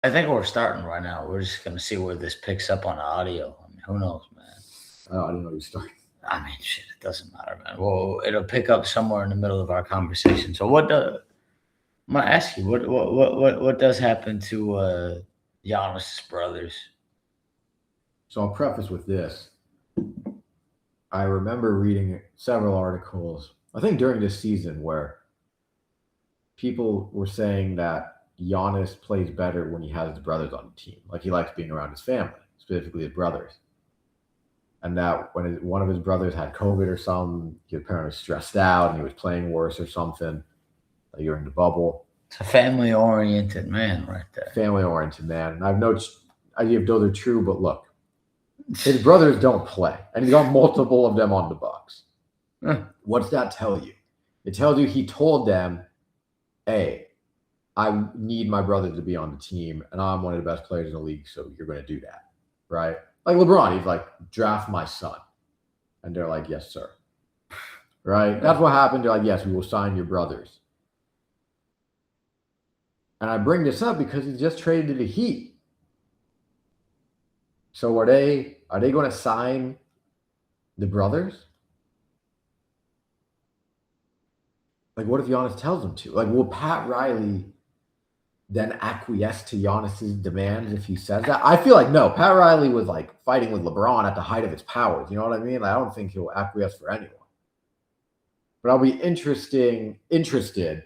I think we're starting right now. We're just gonna see where this picks up on the audio. I mean, who knows, man? Oh, I didn't know you started. I mean, shit, it doesn't matter, man. Well, it'll pick up somewhere in the middle of our conversation. So, I'm gonna ask you, what does happen to Giannis's brothers? So I'll preface with this. I remember reading several articles, I think during this season, where people were saying that Giannis plays better when he has his brothers on the team. Like he likes being around his family, specifically his brothers. And that when one of his brothers had COVID or something, he was apparently stressed out and he was playing worse or something, like during the bubble. It's a family oriented man right there. Family oriented man. And I've no idea if those are true, but look, his brothers don't play, and he's got multiple of them on the Bucks. What's that tell you? It tells you he told them, hey, I need my brother to be on the team, and I'm one of the best players in the league, so you're going to do that, right? Like LeBron, he's like, draft my son. And they're like, yes, sir. Right? That's what happened. They're like, yes, we will sign your brothers. And I bring this up because he just traded to the Heat. So are they going to sign the brothers? Like, what if Giannis tells them to? Like, will Pat Riley then acquiesce to Giannis's demands if he says that? I feel like no. Pat Riley was like fighting with LeBron at the height of his powers. You know what I mean? Like, I don't think he'll acquiesce for anyone. But I'll be interested to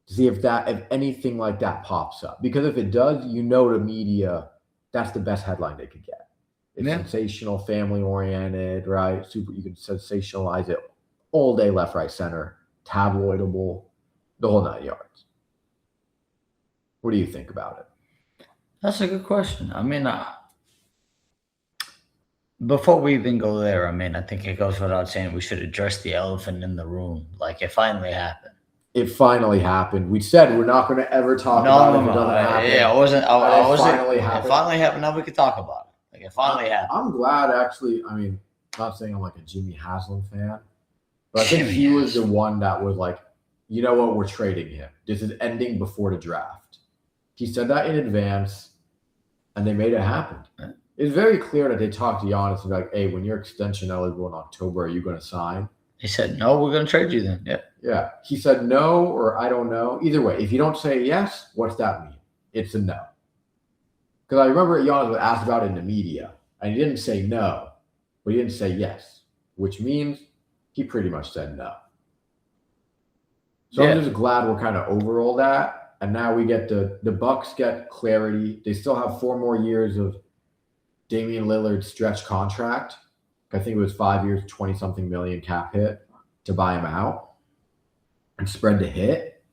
see if anything like that pops up. Because if it does, the media, that's the best headline they could get. It's sensational, family-oriented, right? Super. You can sensationalize it all day, left, right, center, tabloidable, the whole 9 yards. What do you think about it? That's a good question. I mean, before we even go there, I mean, I think it goes without saying we should address the elephant in the room. Like, it finally happened. It finally happened. We said we're not going to ever talk about it if it doesn't happen. Yeah, it wasn't. It finally happened. It finally happened. Now we can talk about it. Like, it finally happened. I'm glad, actually. I mean, I'm not saying I'm like a Jimmy Haslam fan, but I think he was the one that was like, you know what, we're trading him. This is ending before the draft. He said that in advance, and they made it happen. It's very clear that they talked to Giannis and be like, hey, when your extension eligible in October, are you going to sign? He said, no, we're going to trade you then. Yeah. Yeah. He said no, or I don't know. Either way, if you don't say yes, what's that mean? It's a no. Because I remember Giannis was asked about it in the media, and he didn't say no, but he didn't say yes, which means he pretty much said no. So I'm just glad we're kind of over all that. And now we get the Bucks get clarity. They still have 4 more years of Damian Lillard's stretch contract. I think it was 5 years, 20-something million cap hit to buy him out and spread the hit,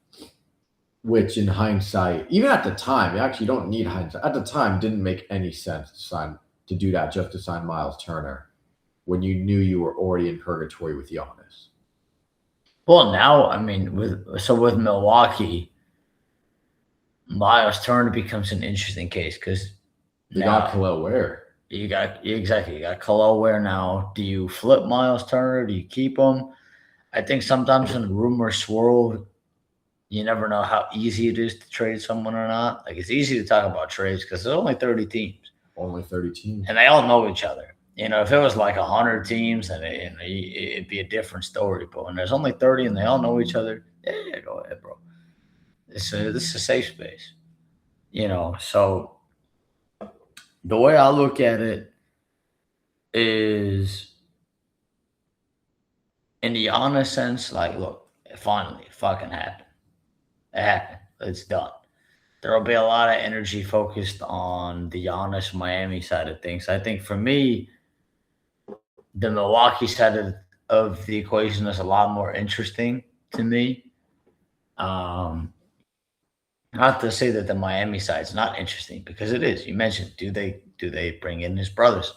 which in hindsight, even at the time, you actually don't need hindsight. At the time, didn't make any sense to do that just to sign Miles Turner when you knew you were already in purgatory with Giannis. Well, now, I mean, with Milwaukee, Miles Turner becomes an interesting case because you got Khalil Ware. You got Khalil Ware now. Do you flip Miles Turner? Do you keep him? I think sometimes when rumors swirl, you never know how easy it is to trade someone or not. Like, it's easy to talk about trades because there's only 30 teams. Only 30 teams. And they all know each other. You know, if it was like 100 teams, then it'd be a different story. But when there's only 30 and they all know each other, yeah, go ahead, bro. This is a safe space. You know, so the way I look at it is, in the honest sense, like, look, it finally fucking happened. It happened. It's done. There will be a lot of energy focused on the Giannis Miami side of things. I think for me, the Milwaukee side of the equation is a lot more interesting to me. Not to say that the Miami side is not interesting, because it is. You mentioned, do they bring in his brothers?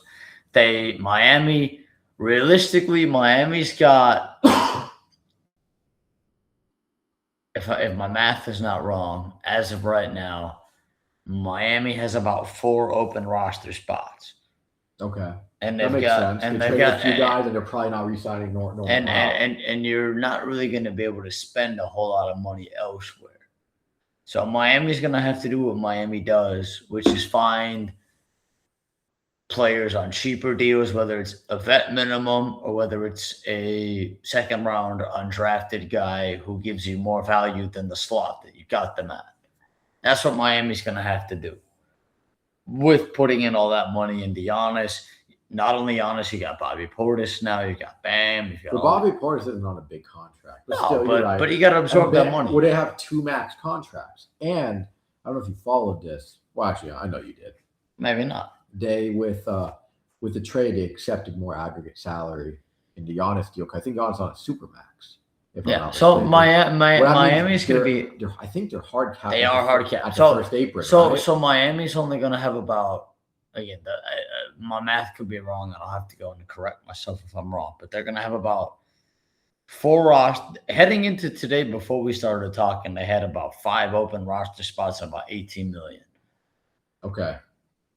Realistically, Miami's got, if my math is not wrong, as of right now, Miami has about 4 open roster spots. Okay. And that makes sense. And they've got a few guys, and they're probably not re-signing Norton. And you're not really going to be able to spend a whole lot of money elsewhere. So Miami's going to have to do what Miami does, which is find players on cheaper deals, whether it's a vet minimum or whether it's a second round undrafted guy who gives you more value than the slot that you got them at. That's what Miami's going to have to do. With putting in all that money into Giannis, not only Giannis, you got Bobby Portis now, you got Bam. But Bobby Portis isn't on a big contract. But no, still, but you got to absorb that money. Would they have 2 max contracts? And I don't know if you followed this. Well, actually, I know you did. Maybe not. They with the trade, they accepted more aggregate salary in the Giannis deal. I think Giannis on a super max. Yeah. So Miami's going to be. I think they're hard cap. They are hard cap. At the first apron. So Miami's only going to have about, again, my math could be wrong, and I'll have to go and correct myself if I'm wrong. But they're going to have about 4 rosters heading into today. Before we started talking, they had about 5 open roster spots and about $18 million. Okay.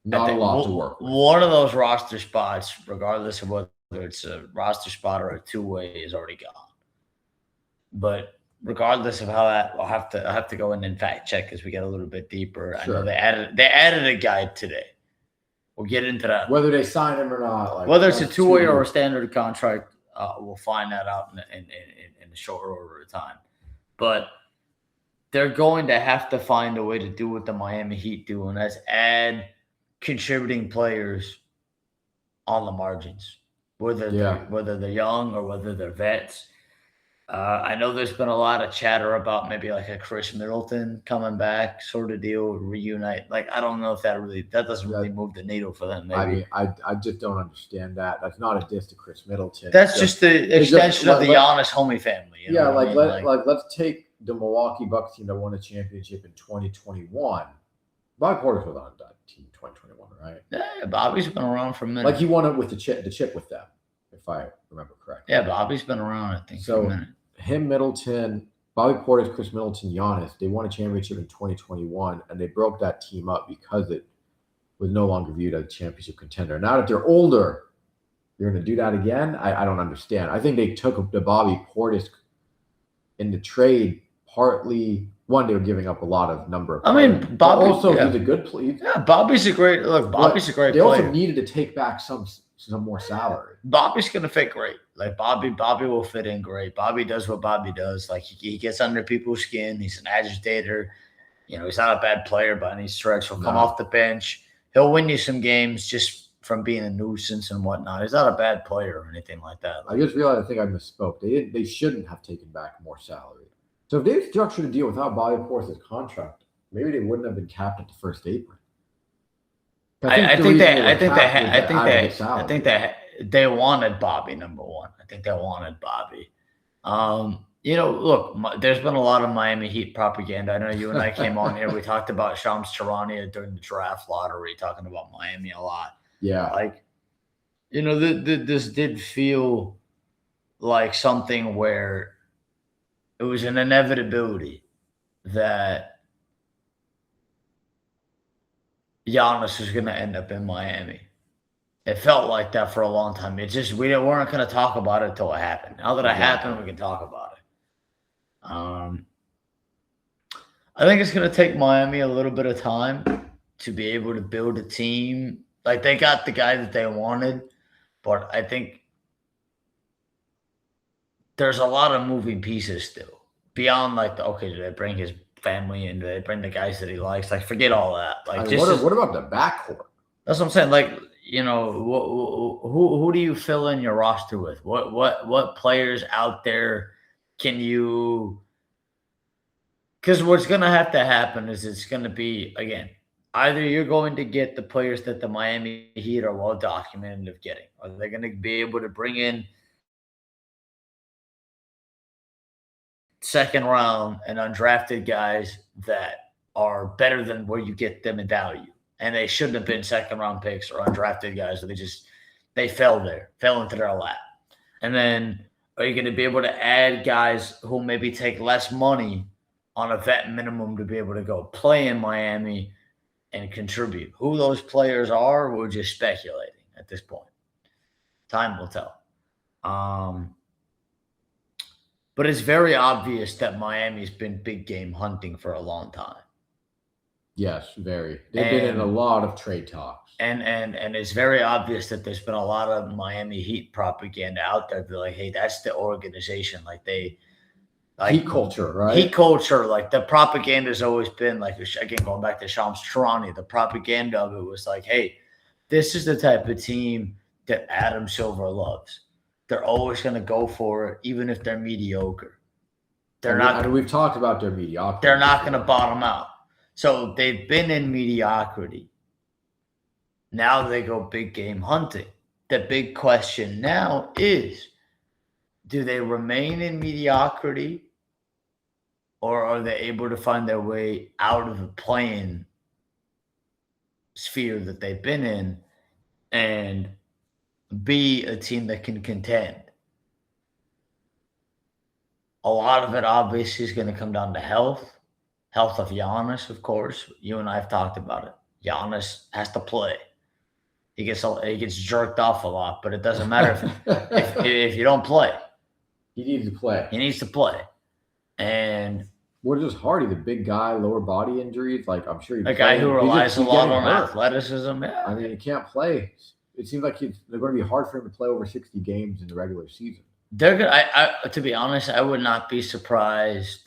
Not a lot to work with. One of those roster spots, regardless of whether it's a roster spot or a two-way, is already gone. But regardless of how that, I'll have to go in and fact check as we get a little bit deeper. Sure. I know they added a guy today. We'll get into that. Whether they sign him or not, whether it's a two-way or a standard contract, we'll find that out in a short order of time. But they're going to have to find a way to do what the Miami Heat do, and that's add contributing players on the margins, whether they're young or whether they're vets. I know there's been a lot of chatter about maybe like a Chris Middleton coming back sort of deal, reunite. Like, I don't know if that doesn't really move the needle for them. Maybe. I mean, I just don't understand that. That's not a diss to Chris Middleton. That's just the extension of the Giannis homie family. You know let's take the Milwaukee Bucks team that won a championship in 2021. Bobby Portis was on that team in 2021, right? Yeah, Bobby's been around for a minute. Like he won it with the chip with them, if I remember correctly. Yeah, Bobby's been around, I think, for a minute. Him, Middleton, Bobby Portis, Chris Middleton, Giannis, they won a championship in 2021, and they broke that team up because it was no longer viewed as a championship contender. Now that they're older, you're going to do that again? I don't understand. I think they took the Bobby Portis in the trade partly. One, they were giving up a lot of number of players. I mean, Bobby also he's a good player. Yeah, Bobby's a great player. They also needed to take back some more salary. Bobby's going to fit great. Like Bobby will fit in great. Bobby does what Bobby does. Like he gets under people's skin. He's an agitator. You know, he's not a bad player by any stretch. He'll come off the bench. He'll win you some games just from being a nuisance and whatnot. He's not a bad player or anything like that. I just realized I think I misspoke. They shouldn't have taken back more salary. So if they structured a deal without Bobby Portis' contract, maybe they wouldn't have been capped at the first apron. I think they wanted Bobby, number one. I think they wanted Bobby. You know, look, there's been a lot of Miami Heat propaganda. I know you and I came on here. We talked about Shams Charania during the draft lottery, talking about Miami a lot. Yeah. Like, you know, this did feel like something where it was an inevitability that Giannis was going to end up in Miami. It felt like that for a long time. It just, we weren't going to talk about it until it happened. Now that it happened, we can talk about it. I think it's going to take Miami a little bit of time to be able to build a team. Like, they got the guy that they wanted, but I think there's a lot of moving pieces still. Beyond, like, do they bring his family in? Do they bring the guys that he likes? Like, forget all that. Like, what about the backcourt? That's what I'm saying. Like, you know, who do you fill in your roster with? What players out there can you? Because what's going to have to happen is it's going to be, again, either you're going to get the players that the Miami Heat are well documented of getting, or they're going to be able to bring in second round and undrafted guys that are better than where you get them in value. And they shouldn't have been second round picks or undrafted guys. So they fell into their lap. And then are you going to be able to add guys who maybe take less money on a vet minimum to be able to go play in Miami and contribute? Who those players are, we're just speculating at this point. Time will tell. But it's very obvious that Miami's been big game hunting for a long time. Yes, very. They've been in a lot of trade talks. And it's very obvious that there's been a lot of Miami Heat propaganda out there. They're like, hey, that's the organization. Like Heat culture, right? Heat culture. Like the propaganda has always been like, again, going back to Shams Charania, the propaganda of it was like, hey, this is the type of team that Adam Silver loves. They're always going to go for it, even if they're mediocre. We've talked about their mediocrity. They're not going to bottom out. So they've been in mediocrity. Now they go big game hunting. The big question now is, do they remain in mediocrity, or are they able to find their way out of the playing sphere that they've been in and be a team that can contend? A lot of it obviously is going to come down to health of Giannis, of course. You and I have talked about it. Giannis has to play. He gets jerked off a lot, but it doesn't matter if you don't play. He needs to play. He needs to play. And what is Hardy, the big guy, lower body injuries? Like, I'm sure a guy who relies a lot on athleticism. Yeah. I mean, he can't play. It seems like they're going to be hard for him to play over 60 games in the regular season. They're gonna. To be honest, I would not be surprised.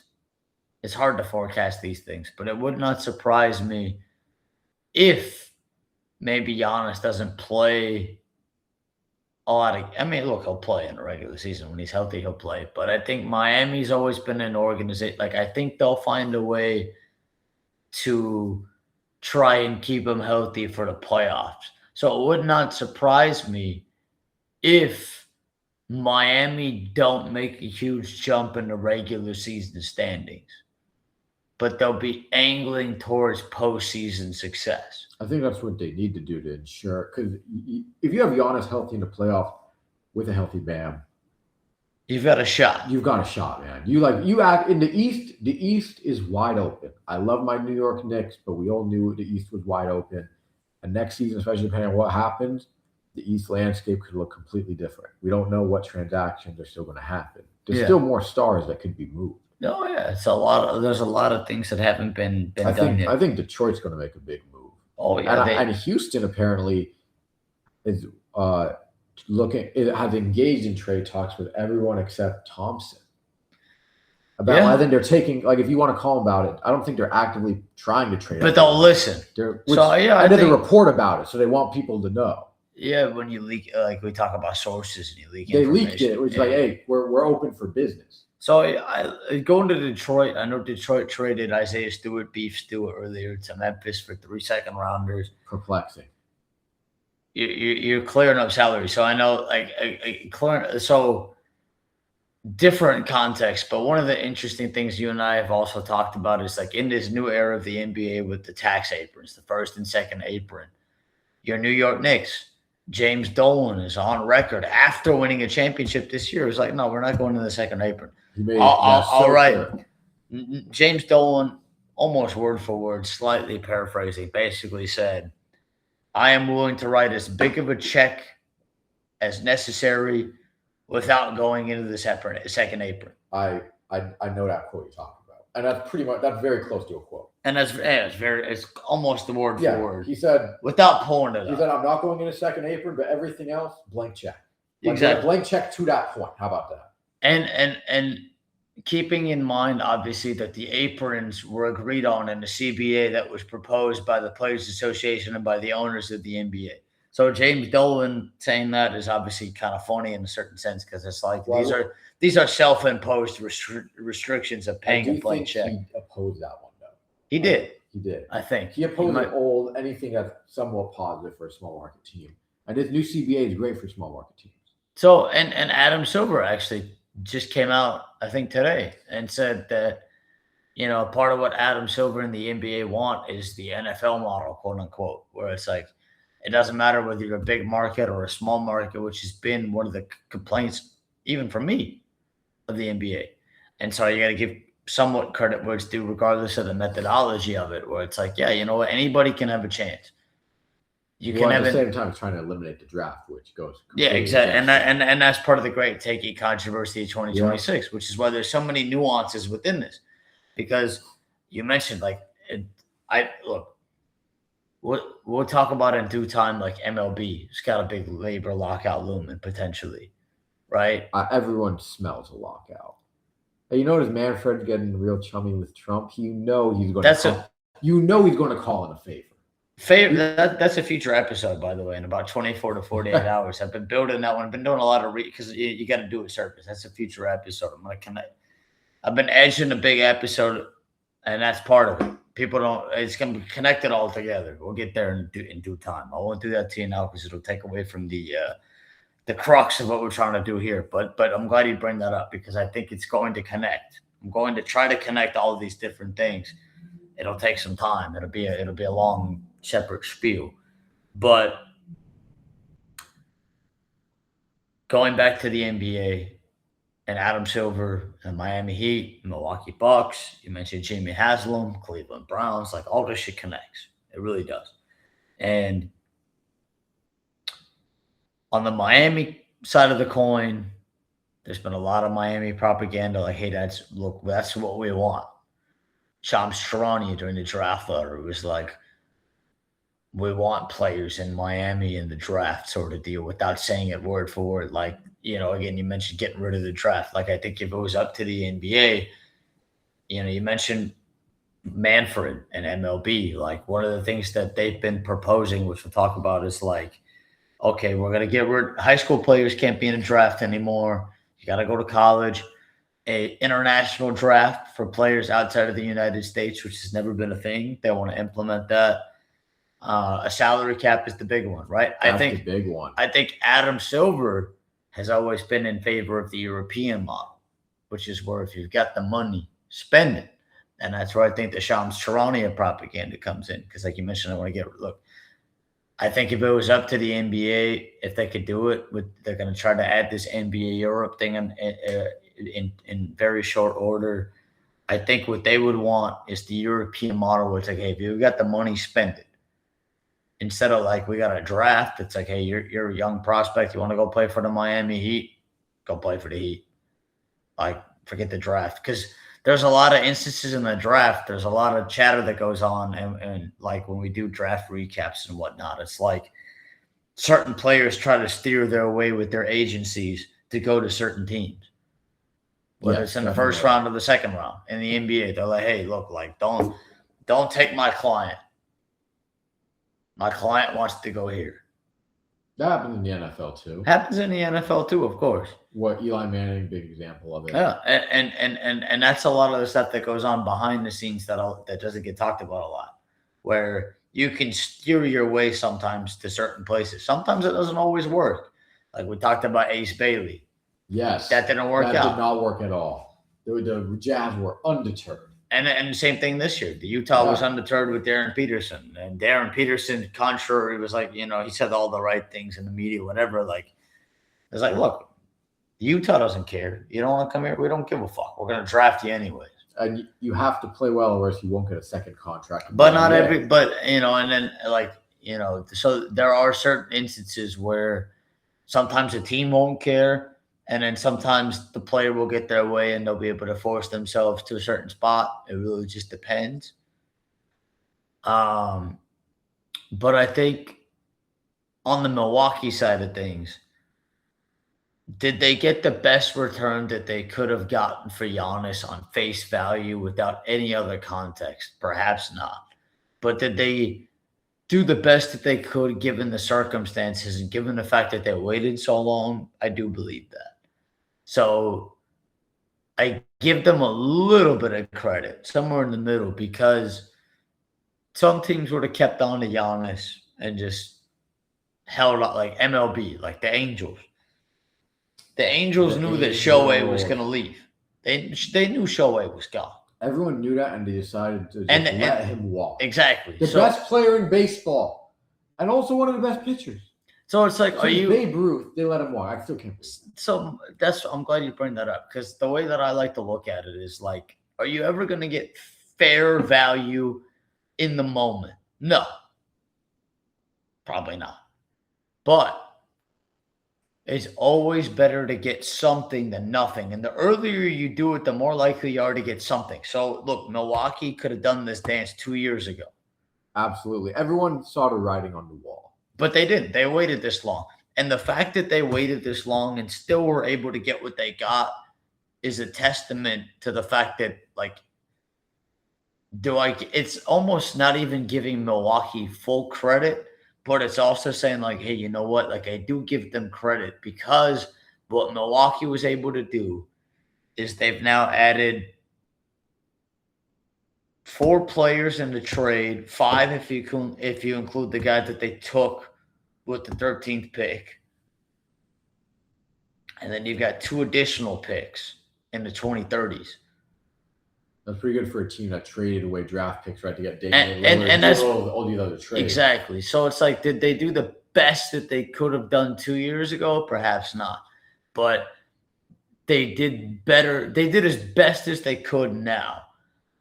It's hard to forecast these things, but it would not surprise me if maybe Giannis doesn't play a lot of. I mean, look, he'll play in the regular season when he's healthy. He'll play, but I think Miami's always been an organization. Like, I think they'll find a way to try and keep him healthy for the playoffs. So it would not surprise me if Miami don't make a huge jump in the regular season standings, but they'll be angling towards postseason success. I think that's what they need to do to ensure, because if you have Giannis healthy in the playoff with a healthy Bam, you've got a shot. You've got a shot, man. You act in the East. The East is wide open. I love my New York Knicks, but we all knew the East was wide open. And next season, especially depending on what happens, the East landscape could look completely different. We don't know what transactions are still going to happen. There's still more stars that could be moved. Oh yeah, there's a lot of things that haven't been done yet. I think Detroit's going to make a big move. Oh yeah, and Houston apparently is has engaged in trade talks with everyone except Thompson. I think they're taking, like, if you want to call them about it, I don't think they're actively trying to trade. But they'll listen. I did a report about it, so they want people to know. Yeah, when you leak, like we talk about sources and you leak information. They leaked it. It was like, hey, we're open for business. So going to Detroit, I know Detroit traded Isaiah Stewart, Beef Stewart earlier to Memphis for 3 second rounders. Perplexing. You're clearing up salary. So I know, so different context, but one of the interesting things you and I have also talked about is, like, in this new era of the NBA with the tax aprons, the first and second apron, your New York Knicks, James Dolan is on record after winning a championship this year. It was like, no, we're not going to the second apron. All right. James Dolan, almost word for word, slightly paraphrasing, basically said, I am willing to write as big of a check as necessary without going into the second apron. I know that quote you're talking about. And that's very close to a quote. And it's almost the word for word. He said, without pulling it up. He said, I'm not going in a second apron, but everything else, blank check. Exactly. Blank check to that point. How about that? And keeping in mind, obviously, that the aprons were agreed on in the CBA that was proposed by the Players Association and by the owners of the NBA. So James Dolan saying that is obviously kind of funny in a certain sense, because it's like, these are self-imposed restrictions of paying a blank check. He opposed that one, though. He did. He did. I think. He opposed anything that's somewhat positive for a small market team. And this new CBA is great for small market teams. So, and Adam Silver actually just came out, I think, today and said that, part of what Adam Silver and the NBA want is the NFL model, quote unquote, where it's like, it doesn't matter whether you're a big market or a small market, which has been one of the complaints, even from me, of the NBA. And so you got to give somewhat credit where it's due, regardless of the methodology of it, where it's like, yeah, you know what, anybody can have a chance. At the same time trying to eliminate the draft, which goes. Yeah, exactly. And that's part of the great takey controversy of 2026, which is why there's so many nuances within this. Because you mentioned, like, Look, we'll talk about it in due time. Like MLB, it's got a big labor lockout looming potentially, right? Everyone smells a lockout. Hey, you notice Manfred's getting real chummy with Trump. You know he's going to call in a favor. That's a future episode, by the way, in about 24 to 48 hours. I've been building that one. I've been doing a lot of because you got to do a service. That's a future episode. I'm going to connect. I've been edging a big episode, and that's part of it. People don't. It's going to be connected all together. We'll get there in due time. I won't do that to you now because it'll take away from the crux of what we're trying to do here. But I'm glad you bring that up because I think it's going to connect. I'm going to try to connect all of these different things. It'll take some time. It'll be a long separate spiel. But going back to the NBA and Adam Silver and Miami Heat, Milwaukee Bucks, you mentioned Jimmy Haslam, Cleveland Browns, like all this shit connects. It really does. And on the Miami side of the coin, there's been a lot of Miami propaganda like, hey, that's what we want. Shams Charania during the draft letter was like, we want players in Miami in the draft sort of deal without saying it word for word. Like, again, you mentioned getting rid of the draft. Like, I think if it was up to the NBA, you mentioned Manfred and MLB. Like, one of the things that they've been proposing, which we'll talk about, is like, okay, we're going to get rid. High school players can't be in a draft anymore. You got to go to college. A international draft for players outside of the United States, which has never been a thing. They want to implement that. A salary cap is the big one, right? That's the big one. I think Adam Silver has always been in favor of the European model, which is where if you've got the money, spend it. And that's where I think the Shams Charania propaganda comes in. Because like you mentioned, I think if it was up to the NBA, if they could do it, they're going to try to add this NBA Europe thing in very short order. I think what they would want is the European model, where it's like, hey, if you got the money, spend it. Instead of like, we got a draft, it's like, hey, you're a young prospect. You want to go play for the Miami Heat? Go play for the Heat. Like, forget the draft. Because there's a lot of instances in the draft. There's a lot of chatter that goes on. And like when we do draft recaps and whatnot, it's like certain players try to steer their way with their agencies to go to certain teams. Whether it's in the first round or the second round. In the NBA, they're like, hey, look, like, don't take my client. My client wants to go here. That happens in the NFL too. Happens in the NFL too, of course. What Eli Manning, big example of it. Yeah, and that's a lot of the stuff that goes on behind the scenes that doesn't get talked about a lot. Where you can steer your way sometimes to certain places. Sometimes it doesn't always work. Like we talked about Ace Bailey. Yes, that didn't work out. That did not work at all. The Jazz were undeterred. And the same thing this year. The Utah was undeterred with Darren Peterson. And Darren Peterson, contrary, was like, he said all the right things in the media, whatever. Like, it's like, look, Utah doesn't care. You don't want to come here? We don't give a fuck. We're going to draft you anyways. And you have to play well or else you won't get a second contract. But not every, and then like, so there are certain instances where sometimes a team won't care. And then sometimes the player will get their way and they'll be able to force themselves to a certain spot. It really just depends. But I think on the Milwaukee side of things, did they get the best return that they could have gotten for Giannis on face value without any other context? Perhaps not. But did they do the best that they could given the circumstances and given the fact that they waited so long? I do believe that. So I give them a little bit of credit, somewhere in the middle, because some teams would have kept on to Giannis and just held up, like MLB, like the Angels. The Angels knew that Shohei was going to leave. They knew Shohei was gone. Everyone knew that, and they decided to let him walk. Exactly. The best player in baseball, and also one of the best pitchers. So it's like, Babe Ruth, they let him walk. I still can't believe it. So I'm glad you bring that up, because the way that I like to look at it is like, are you ever going to get fair value in the moment? No. Probably not. But it's always better to get something than nothing. And the earlier you do it, the more likely you are to get something. So look, Milwaukee could have done this dance 2 years ago. Absolutely. Everyone saw the writing on the wall. But they didn't. They waited this long. And the fact that they waited this long and still were able to get what they got is a testament to the fact that, like, it's almost not even giving Milwaukee full credit, but it's also saying, like, hey, you know what? Like, I do give them credit because what Milwaukee was able to do is they've now added 4 players in the trade, 5 if you include the guy that they took with the 13th pick. And then you've got 2 additional picks in the 2030s. That's pretty good for a team that traded away draft picks, right, to get Damian Lillard and that's all these other trades. Exactly. So it's like, did they do the best that they could have done 2 years ago? Perhaps not. But they did better. They did as best as they could now.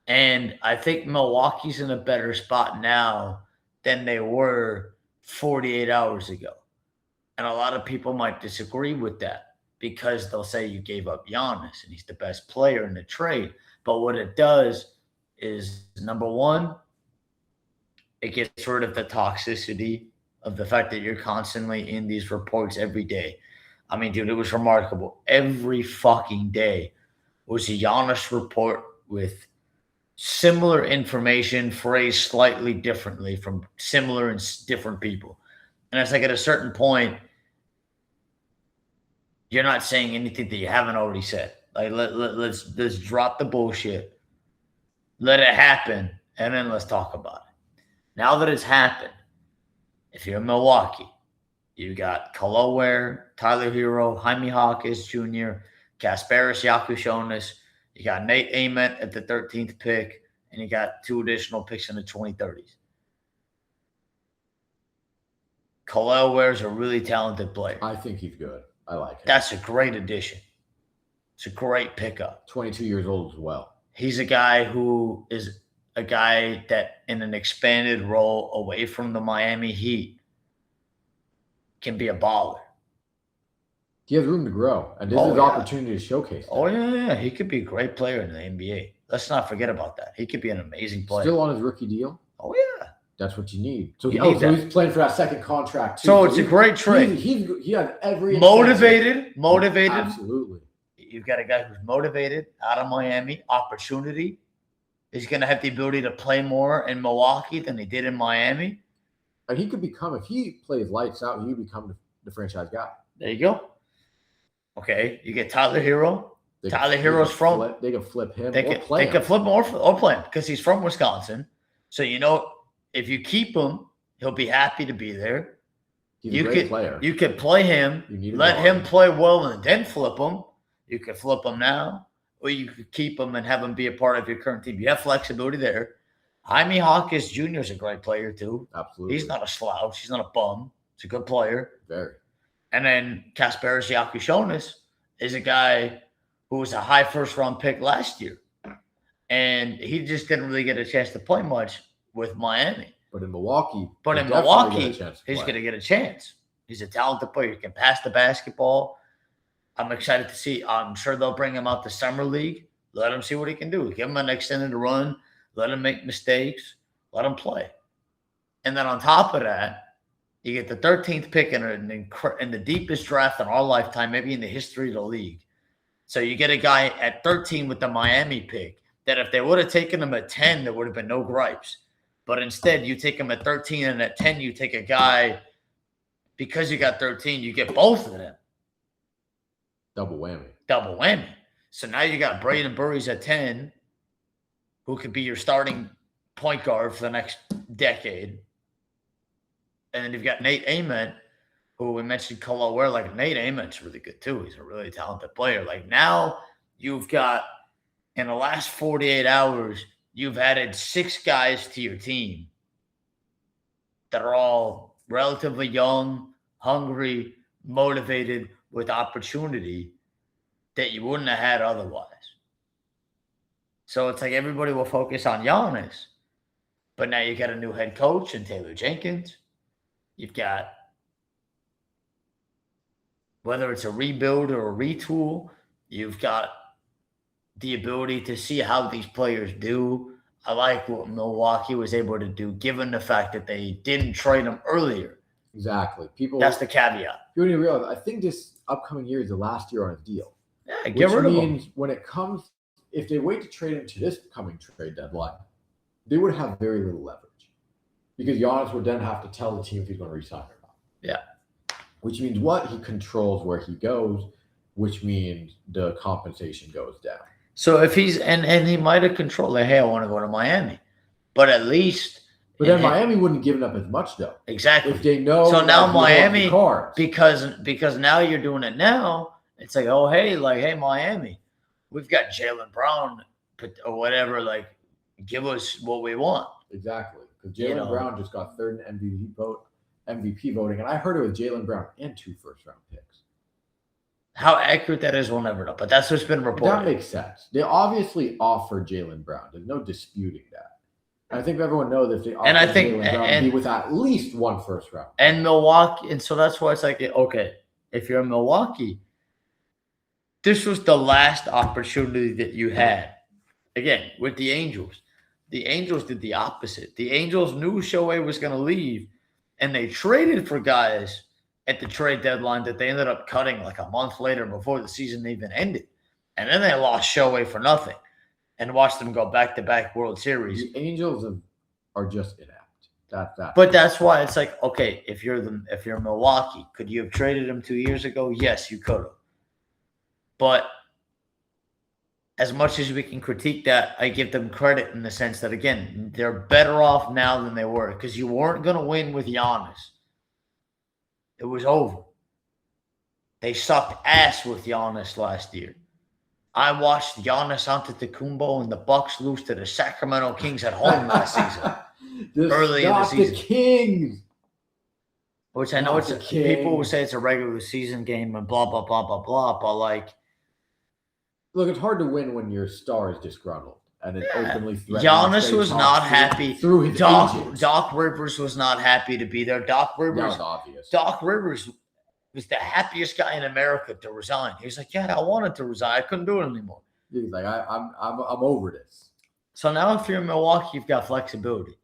And I think Milwaukee's in a better spot now than they were 48 hours ago. And a lot of people might disagree with that because they'll say you gave up Giannis and he's the best player in the trade. But what it does is, number one, it gets rid of the toxicity of the fact that you're constantly in these reports every day. I mean, dude, it was remarkable. Every fucking day was a Giannis report with similar information phrased slightly differently from similar and different people. And it's like at a certain point, you're not saying anything that you haven't already said. Like, let's drop the bullshit. Let it happen, and then let's talk about it. Now that it's happened, if you're in Milwaukee, you got Kolo Ware, Tyler Hero, Jaime Hawkins Jr., Kasparis Yakushonis. You got Nate Ament at the 13th pick, and you got 2 additional picks in the 2030s. Kolo Ware is a really talented player. I think he's good. I like him. That's a great addition. It's a great pickup. 22 years old as well. He's a guy who is a guy that in an expanded role away from the Miami Heat can be a baller. He has room to grow, and this is an opportunity to showcase that. Oh, yeah. He could be a great player in the NBA. Let's not forget about that. He could be an amazing player. Still on his rookie deal? Oh, yeah. That's what you need. So, he's playing for that second contract, too. So it's a great trade. He has every motivated. Absolutely. You've got a guy who's motivated out of Miami, opportunity. He's going to have the ability to play more in Milwaukee than he did in Miami. And he could become, if he plays lights out, he could become the franchise guy. There you go. Okay, you get Tyler Hero. They can flip him. They can flip him or play him because he's from Wisconsin. So, you know, if you keep him, he'll be happy to be there. He's a great player. You could play him, let him play well, and then flip him. You could flip him now, or you could keep him and have him be a part of your current team. You have flexibility there. Jaime Hawkins Jr. is a great player, too. Absolutely. He's not a slouch. He's not a bum. He's a good player. Very. And then Kasparis Yakushonis is a guy who was a high first-round pick last year. And he just didn't really get a chance to play much with Miami. But in Milwaukee, he's going to get a chance. He's a talented player. He can pass the basketball. I'm excited to see. I'm sure they'll bring him out to Summer League. Let him see what he can do. Give him an extended run. Let him make mistakes. Let him play. And then on top of that, you get the 13th pick in the deepest draft in our lifetime, maybe in the history of the league. So you get a guy at 13 with the Miami pick that if they would have taken him at 10, there would have been no gripes. But instead, you take him at 13, and at 10, you take a guy, because you got 13, you get both of them. Double whammy. So now you got Braden Burries at 10, who could be your starting point guard for the next decade. And then you've got Nate Ament, who we mentioned Kolo Ware. Like, Nate Ament's really good, too. He's a really talented player. Like, now you've got, in the last 48 hours, you've added 6 guys to your team that are all relatively young, hungry, motivated, with opportunity that you wouldn't have had otherwise. So it's like everybody will focus on Giannis, but now you got a new head coach in Taylor Jenkins. You've got, whether it's a rebuild or a retool, you've got the ability to see how these players do. I like what Milwaukee was able to do, given the fact that they didn't trade him earlier. Exactly. That's the caveat. You don't even realize. I think this upcoming year is the last year on his deal. Yeah, get rid of him. Which means when it comes, if they wait to trade him to this coming trade deadline, they would have very little leverage because Giannis would then have to tell the team if he's going to resign or not. Yeah. Which means what? He controls where he goes, which means the compensation goes down. So if he's and he might have controlled, like, hey, I want to go to Miami, but at least. But then Miami wouldn't give up as much though. Exactly. If they know. So now Miami, because now you're doing it now. It's like, oh hey, Miami, we've got Jaylen Brown or whatever. Like, give us what we want. Exactly, because Jaylen Brown just got third in MVP voting, and I heard it was Jaylen Brown and 2 first-round picks. How accurate that is, we'll never know. But that's what's been reported. That makes sense. They obviously offered Jaylen Brown. There's no disputing that. I think everyone knows if they offered Jaylen Brown, he with at least 1 first round. And Milwaukee, and so that's why it's like, okay, if you're in Milwaukee, this was the last opportunity that you had. Again, with the Angels. The Angels did the opposite. The Angels knew Shohei was going to leave, and they traded for guys at the trade deadline that they ended up cutting like a month later before the season even ended. And then they lost Shohei for nothing and watched them go back-to-back World Series. The Angels are just inept. But that's why it's like, okay, if you're Milwaukee, could you have traded him 2 years ago? Yes, you could have. But as much as we can critique that, I give them credit in the sense that, again, they're better off now than they were because you weren't going to win with Giannis. It was over. They sucked ass with Giannis last year. I watched Giannis Antetokounmpo and the Bucks lose to the Sacramento Kings at home last season. Early in the season. The Kings. Which I know people will say it's a regular season game and blah, blah, blah, blah, blah. But like, look, it's hard to win when your star is disgruntled and it's openly threatening. Giannis was not happy. Through his Doc Rivers was not happy to be there. Doc Rivers was the happiest guy in America to resign. He was like, yeah, I wanted to resign. I couldn't do it anymore. He's like, I'm over this. So now if you're in Milwaukee, you've got flexibility.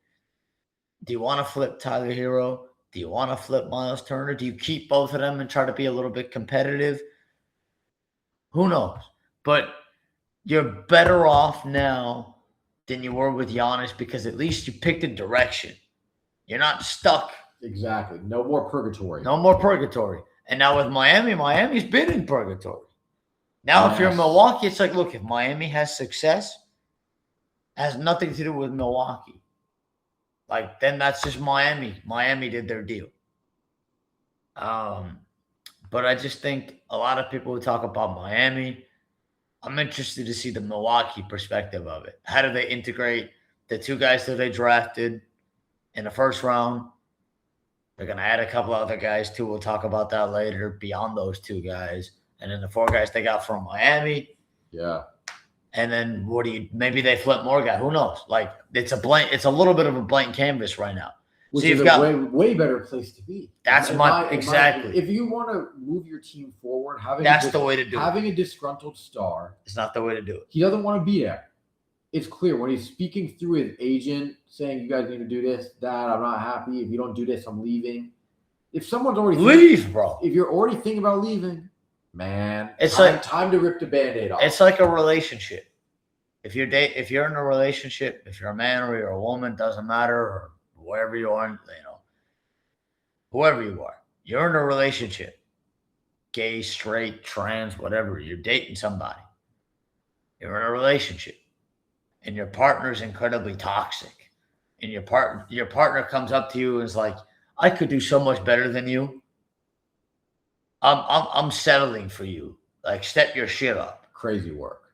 Do you want to flip Tyler Hero? Do you want to flip Miles Turner? Do you keep both of them and try to be a little bit competitive? Who knows? But you're better off now than you were with Giannis because at least you picked a direction. You're not stuck. Exactly. No more purgatory. No more purgatory. And now with Miami, Miami's been in purgatory. Now, if you're in Milwaukee, it's like, look, if Miami has success, it has nothing to do with Milwaukee. Like, then that's just Miami. Miami did their deal. But I just think a lot of people who talk about Miami, I'm interested to see the Milwaukee perspective of it. How do they integrate the 2 guys that they drafted in the first round? They're going to add a couple other guys, too. We'll talk about that later, beyond those 2 guys. And then the 4 guys they got from Miami. Yeah. And then maybe they flip more guys. Who knows? Like, it's a little bit of a blank canvas right now. Which is a way better place to be. That's exactly. If you want to move your team forward, that's the way to do it. Having a disgruntled star. It's not the way to do it. He doesn't want to be there. It's clear when he's speaking through his agent, saying, you guys need to do this, that, I'm not happy. If you don't do this, I'm leaving. If someone's already bro. If you're already thinking about leaving, man, it's time to rip the Band-Aid off. It's like a relationship. If you're in a relationship, if you're a man or you're a woman, doesn't matter, or wherever you are, whoever you are, you're in a relationship. Gay, straight, trans, whatever, you're dating somebody. You're in a relationship. And your partner is incredibly toxic. And your partner comes up to you and is like, I could do so much better than you. I'm settling for you. Like, step your shit up. Crazy work.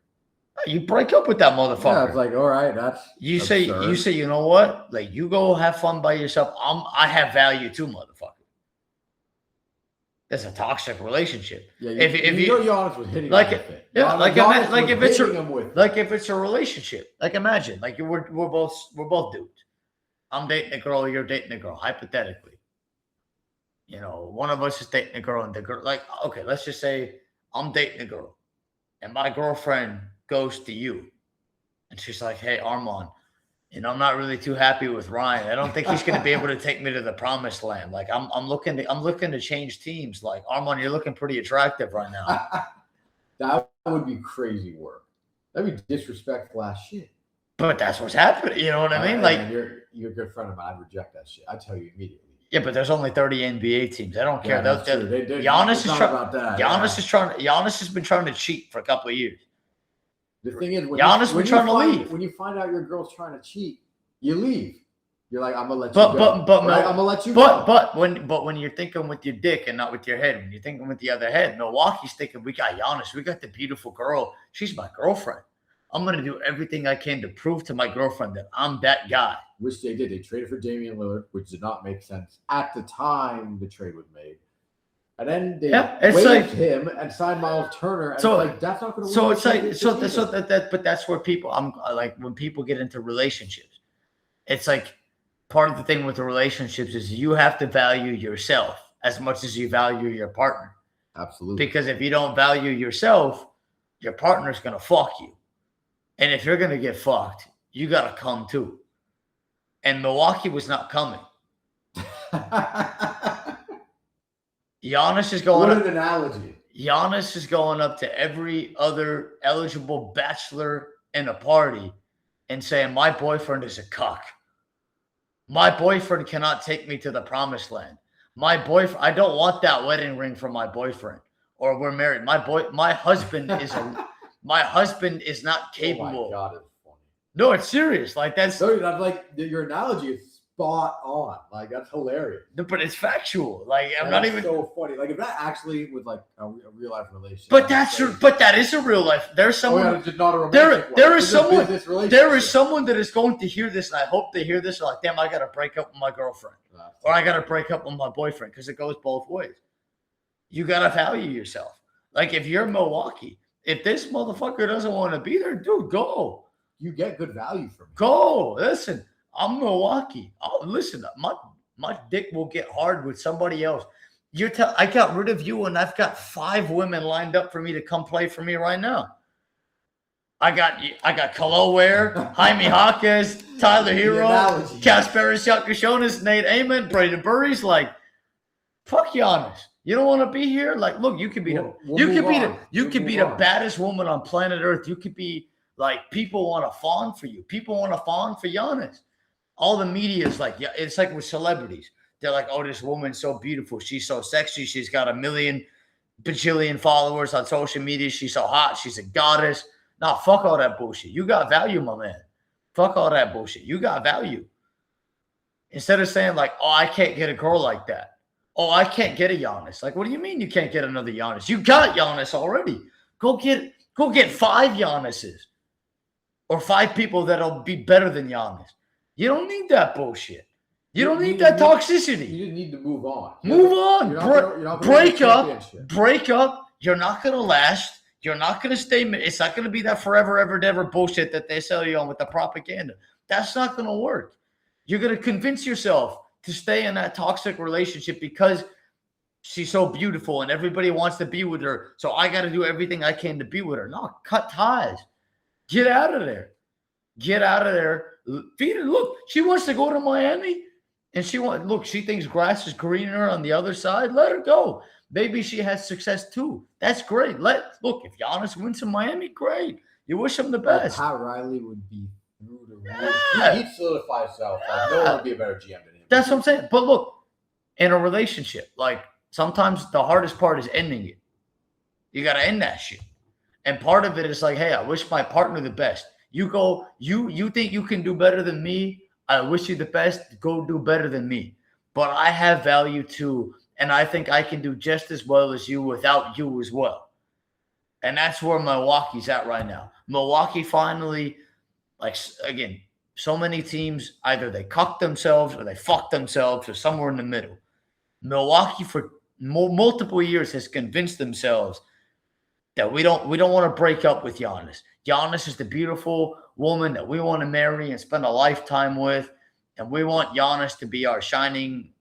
You break up with that motherfucker. Yeah, it's like, all right, that's you say, you know what? Like, you go have fun by yourself. I have value too, motherfucker. That's a toxic relationship. Yeah, if Giannis was hitting like it, yeah, like if it's a relationship, like imagine, like we're both dudes. I'm dating a girl, you're dating a girl, hypothetically. One of us is dating a girl, and the girl, like, okay, let's just say I'm dating a girl, and my girlfriend goes to you, and she's like, "Hey, Arman, And I'm not really too happy with Ryan. I don't think he's going to be able to take me to the promised land. Like I'm looking to change teams. Like Arman, you're looking pretty attractive right now. That would be crazy work. That'd be disrespectful as shit. But that's what's happening. You know what I mean? Like you're a good friend of mine. I reject that shit. I tell you immediately. Yeah, but there's only 30 NBA teams. I don't care. Yeah, that's true. Giannis has been trying to cheat for a couple of years. The thing is, when you find out your girl's trying to cheat, you leave. You're like, I'm gonna let you go. I'm gonna let you go. But when you're thinking with your dick and not with your head, when you're thinking with the other head, Milwaukee's thinking, we got Giannis, we got the beautiful girl. She's my girlfriend. I'm gonna do everything I can to prove to my girlfriend that I'm that guy. Which they did. They traded for Damian Lillard, which did not make sense at the time the trade was made. And then they waived him and signed Miles Turner. And that's not going to work. But that's where people, I'm like, when people get into relationships, it's like part of the thing with the relationships is you have to value yourself as much as you value your partner. Absolutely. Because if you don't value yourself, your partner's going to fuck you. And if you're going to get fucked, you got to come too. And Milwaukee was not coming. Giannis is going. What an analogy! Giannis is going up to every other eligible bachelor in a party and saying, "My boyfriend is a cuck. My boyfriend cannot take me to the promised land. My boyfriend, I don't want that wedding ring from my boyfriend, or we're married. My husband is not capable." Oh my God, it's funny. No, it's serious. Like that's like your analogy is spot on. Like that's hilarious. But it's factual. Like I'm that's not even so funny. Like if that actually was like a real life relationship. But that is a real life. There's someone. There is someone that is going to hear this, and I hope they hear this. Like, damn, I got to break up with my girlfriend, or I got to break up with my boyfriend, because it goes both ways. You got to value yourself. Like if you're Milwaukee, if this motherfucker doesn't want to be there, dude, go. You get good value from me. Go. Listen. I'm Milwaukee. Oh, listen, my dick will get hard with somebody else. I got rid of you, and I've got 5 women lined up for me to come play for me right now. I got Kalo Ware, Jaime Jaquez, Tyler Hero, Kasparis Yakashonis, Nate Amon, Braden Burry's. Like, fuck Giannis. You don't want to be here? Like, look, you could be the baddest woman on planet Earth. You could be like, people want to fawn for you. People want to fawn for Giannis. All the media is like, yeah, it's like with celebrities. They're like, oh, this woman's so beautiful. She's so sexy. She's got a million bajillion followers on social media. She's so hot. She's a goddess. Nah, fuck all that bullshit. You got value, my man. Fuck all that bullshit. You got value. Instead of saying like, oh, I can't get a girl like that. Oh, I can't get a Giannis. Like, what do you mean you can't get another Giannis? You got Giannis already. Go get 5 Giannis's, or 5 people that'll be better than Giannis. You don't need that bullshit. You don't need that toxicity. You need to move on. Move on. Break up. You're not going to last. You're not going to stay. It's not going to be that forever, ever, never bullshit that they sell you on with the propaganda. That's not going to work. You're going to convince yourself to stay in that toxic relationship because she's so beautiful and everybody wants to be with her. So I got to do everything I can to be with her. No, cut ties. Get out of there. Get out of there. Feed her. Look, she wants to go to Miami, and she thinks grass is greener on the other side. Let her go. Maybe she has success too. That's great. Look, if Giannis wins in Miami, great. You wish him the best. Pat Riley would be through the roof. He'd solidify himself. Like, no one would be a better GM than him. That's what I'm saying. But look, in a relationship, like sometimes the hardest part is ending it. You got to end that shit. And part of it is like, hey, I wish my partner the best. You think you can do better than me? I wish you the best. Go do better than me. But I have value too, and I think I can do just as well as you without you as well. And that's where Milwaukee's at right now. Milwaukee finally, like, again, so many teams, either they cuck themselves or they fuck themselves or somewhere in the middle. Milwaukee for multiple years has convinced themselves that we don't want to break up with Giannis. Giannis is the beautiful woman that we want to marry and spend a lifetime with. And we want Giannis to be our shining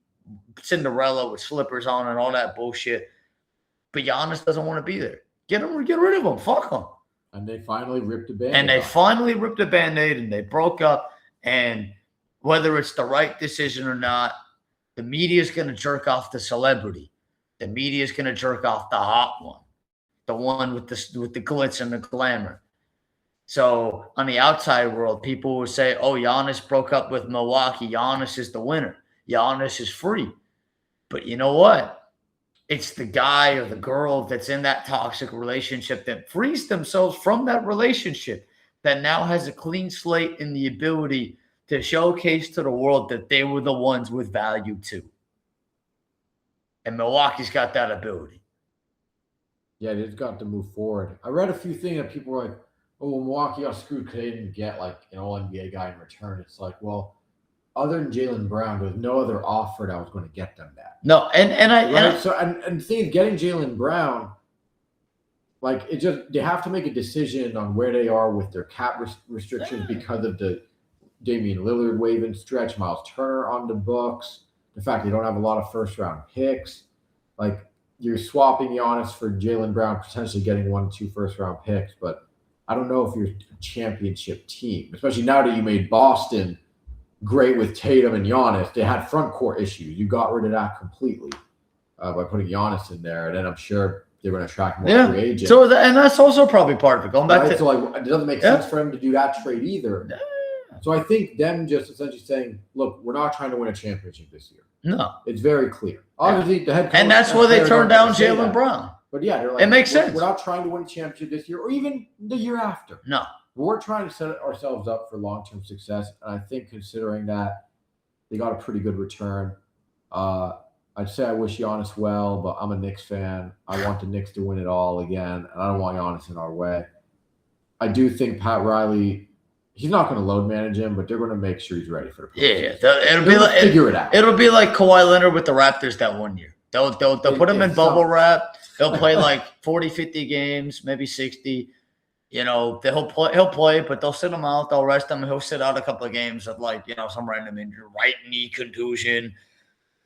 Cinderella with slippers on and all that bullshit. But Giannis doesn't want to be there. Get rid of him. Fuck him. And they finally ripped the Band-Aid. And they finally ripped the Band-Aid and they broke up. And whether it's the right decision or not, the media is going to jerk off the celebrity. The media is going to jerk off the hot one, the one with the glitz and the glamour. So on the outside world, people will say, "Oh, Giannis broke up with Milwaukee. Giannis is the winner. Giannis is free." But you know what? It's the guy or the girl that's in that toxic relationship that frees themselves from that relationship that now has a clean slate and the ability to showcase to the world that they were the ones with value too. And Milwaukee's got that ability. Yeah, they've got to move forward. I read a few things that people were like, "Oh, well, Milwaukee got screwed because they didn't get like an All NBA guy in return." It's like, well, other than Jaylen Brown, there's no other offer that was going to get them that. No, and the thing is, getting Jaylen Brown, like it just they have to make a decision on where they are with their cap restrictions because of the Damian Lillard wave and stretch, Miles Turner on the books, the fact they don't have a lot of first round picks, like. You're swapping Giannis for Jaylen Brown, potentially getting 1-2 first-round picks, but I don't know if you're a championship team, especially now that you made Boston great with Tatum and Giannis. They had front court issues. You got rid of that completely by putting Giannis in there, and then I'm sure they're going to attract more free agents. So, and that's also probably part of it. Going back to so, like, it doesn't make sense for him to do that trade either. Yeah. So I think them just essentially saying, "Look, we're not trying to win a championship this year." No, it's very clear. Obviously, the head coach, and that's why they turned down Jaylen Brown. But yeah, they're like, it makes sense. We're not trying to win a championship this year or even the year after. No, we're trying to set ourselves up for long-term success. And I think considering that they got a pretty good return, I'd say I wish Giannis well, but I'm a Knicks fan. I want the Knicks to win it all again, and I don't want Giannis in our way. I do think Pat Riley. He's not going to load manage him, but they're going to make sure he's ready for the postseason. Yeah, it'll be like figure it out. It'll be like Kawhi Leonard with the Raptors that one year. They'll put him in bubble wrap. He'll play like 40, 50 games, maybe 60. You know, he'll play, but they'll sit him out. They'll rest him. He'll sit out a couple of games of like, you know, some random injury, right knee contusion,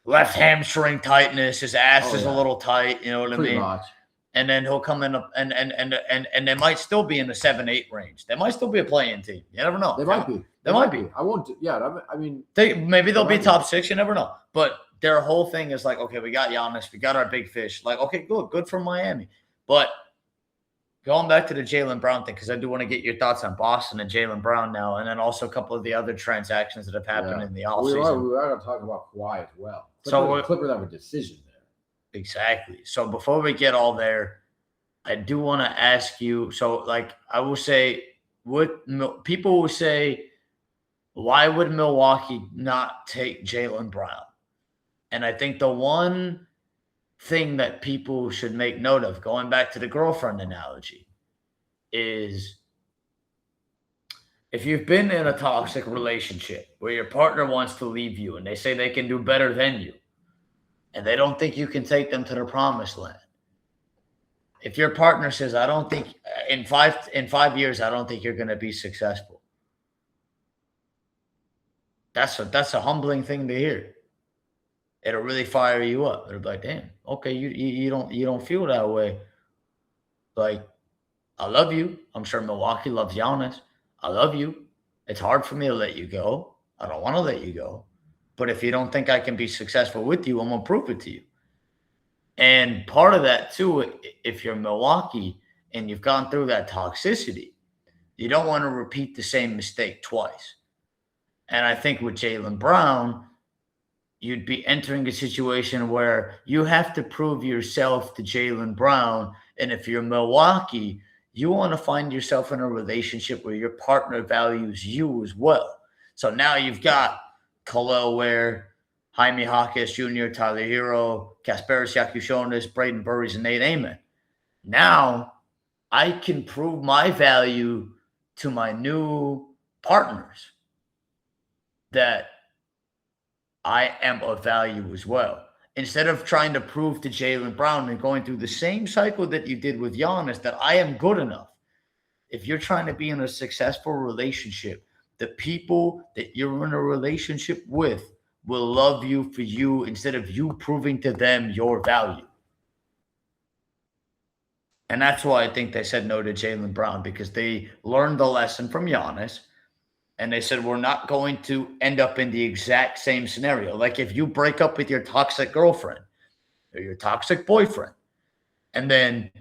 left hamstring tightness. His ass is a little tight. You know what I mean? Much. And then he'll come in and they might still be in the 7-8 range. They might still be a play-in team. You never know. They might be. They might be. I won't. Yeah. I mean, maybe they'll be top 6. You never know. But their whole thing is like, okay, we got Giannis, we got our big fish. Like, okay, good for Miami. But going back to the Jaylen Brown thing, because I do want to get your thoughts on Boston and Jaylen Brown now, and then also a couple of the other transactions that have happened in the offseason. We are going to talk about Kawhi as well. Clippers have a decision there. Exactly. So before we get all there, I do want to ask you. So, like, I will say, people will say, why would Milwaukee not take Jaylen Brown? And I think the one thing that people should make note of, going back to the girlfriend analogy, is if you've been in a toxic relationship where your partner wants to leave you and they say they can do better than you, and they don't think you can take them to the promised land. If your partner says, I don't think in 5 years, I don't think you're going to be successful. That's a humbling thing to hear. It'll really fire you up. It'll be like, damn, okay, you don't feel that way. Like, I love you. I'm sure Milwaukee loves Giannis. I love you. It's hard for me to let you go. I don't want to let you go. But if you don't think I can be successful with you, I'm going to prove it to you. And part of that, too, if you're Milwaukee and you've gone through that toxicity, you don't want to repeat the same mistake twice. And I think with Jaylen Brown, you'd be entering a situation where you have to prove yourself to Jaylen Brown. And if you're Milwaukee, you want to find yourself in a relationship where your partner values you as well. So now you've got Khalil Ware, Jaime Jaquez Jr., Tyler Hero, Kasparis Yakushonis, Braden Burries, and Nate Amen. Now I can prove my value to my new partners that I am of value as well. Instead of trying to prove to Jaylen Brown and going through the same cycle that you did with Giannis that I am good enough. If you're trying to be in a successful relationship, the people that you're in a relationship with will love you for you instead of you proving to them your value. And that's why I think they said no to Jaylen Brown, because they learned the lesson from Giannis And they said, we're not going to end up in the exact same scenario. Like if you break up with your toxic girlfriend or your toxic boyfriend, and then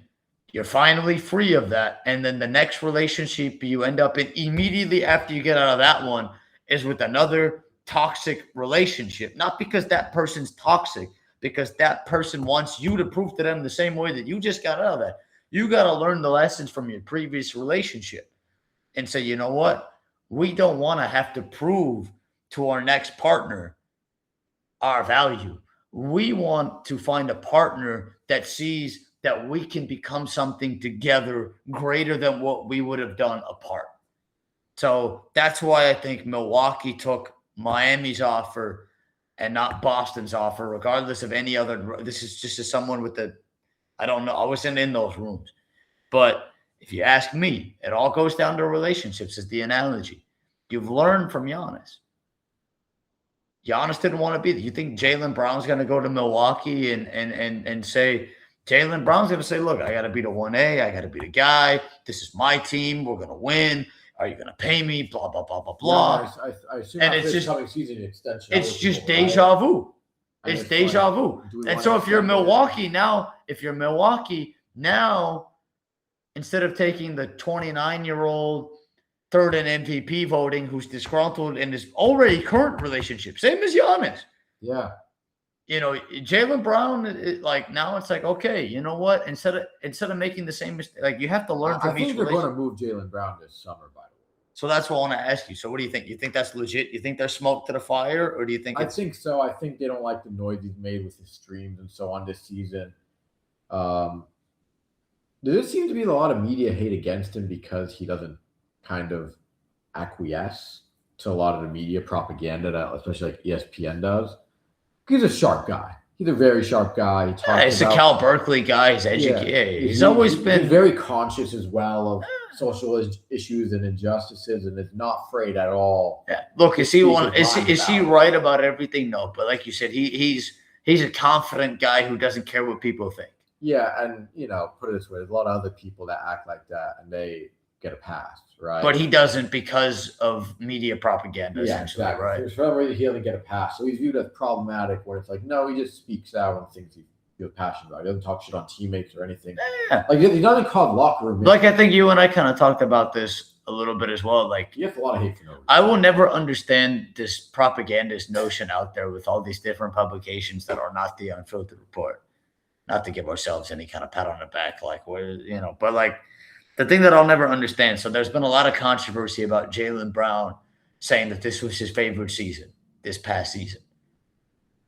you're finally free of that, and then the next relationship you end up in immediately after you get out of that one is with another toxic relationship. Not because that person's toxic, because that person wants you to prove to them the same way that you just got out of that. You got to learn the lessons from your previous relationship and say, you know what? We don't want to have to prove to our next partner our value. We want to find a partner that sees that we can become something together greater than what we would have done apart. So that's why I think Milwaukee took Miami's offer and not Boston's offer, regardless of any other. This is just as someone with the, I don't know, I wasn't in those rooms. But if you ask me, it all goes down to relationships, is the analogy. You've learned from Giannis. Giannis didn't want to be there. You think Jaylen Brown's going to go to Milwaukee and say, Jaylen Brown's going to say, look, I got to be the 1A. I got to be the guy. This is my team. We're going to win. Are you going to pay me? Blah, blah, blah, blah, blah. Yeah, I assume and it's just coming season extension. It's just deja vu. It's deja vu. And so if you're Milwaukee now, instead of taking the 29-year-old third in MVP voting who's disgruntled in his already current relationship, same as Giannis. Yeah. You know, Jaylen Brown, now it's like, okay, you know what? Instead of making the same mistake, like you have to learn from each relationship. I think they're going to move Jaylen Brown this summer, by the way. So that's what I want to ask you. So what do you think? You think that's legit? You think there's smoke to the fire, or do you think I think so. I think they don't like the noise he's made with his streams and so on this season. There does seem to be a lot of media hate against him because he doesn't kind of acquiesce to a lot of the media propaganda that especially like ESPN does. He's a sharp guy. He's a very sharp guy. He's a Cal Berkeley guy. He's educated. He's always been very conscious as well of social issues and injustices, and is not afraid at all. Yeah. Look, is he right about everything? No, but like you said, he's a confident guy who doesn't care what people think. Yeah, and put it this way: there's a lot of other people that act like that, and they get a pass, right? But he doesn't because of media propaganda, essentially, exactly. right? There's some reason he doesn't get a pass. So he's viewed as problematic, where it's like, no, he just speaks out on things he feels passionate about. He doesn't talk shit on teammates or anything. Yeah. Like, he doesn't call locker room. Like, I think you and I kind of talked about this a little bit as well. Like, you have a lot of hate for no reason. I will never understand this propagandist notion out there with all these different publications that are not the Unfiltered Report. Not to give ourselves any kind of pat on the back, like, but like, the thing that I'll never understand, so there's been a lot of controversy about Jaylen Brown saying that this was his favorite season, this past season.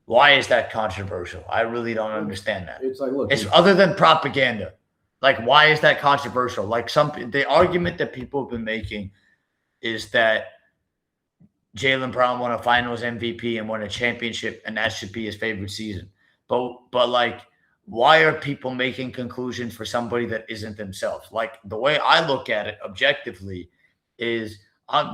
Why is that controversial? I really don't understand that. It's like, look, it's other than propaganda. Like, why is that controversial? Like, the argument that people have been making is that Jaylen Brown won a Finals MVP and won a championship, and that should be his favorite season. But like, why are people making conclusions for somebody that isn't themselves? Like, the way I look at it objectively is,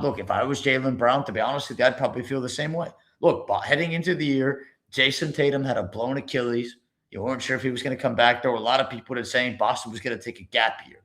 look, if I was Jaylen Brown, to be honest with you, I'd probably feel the same way. Look, heading into the year, Jason Tatum had a blown Achilles. You weren't sure if he was going to come back. There were a lot of people that saying Boston was going to take a gap year.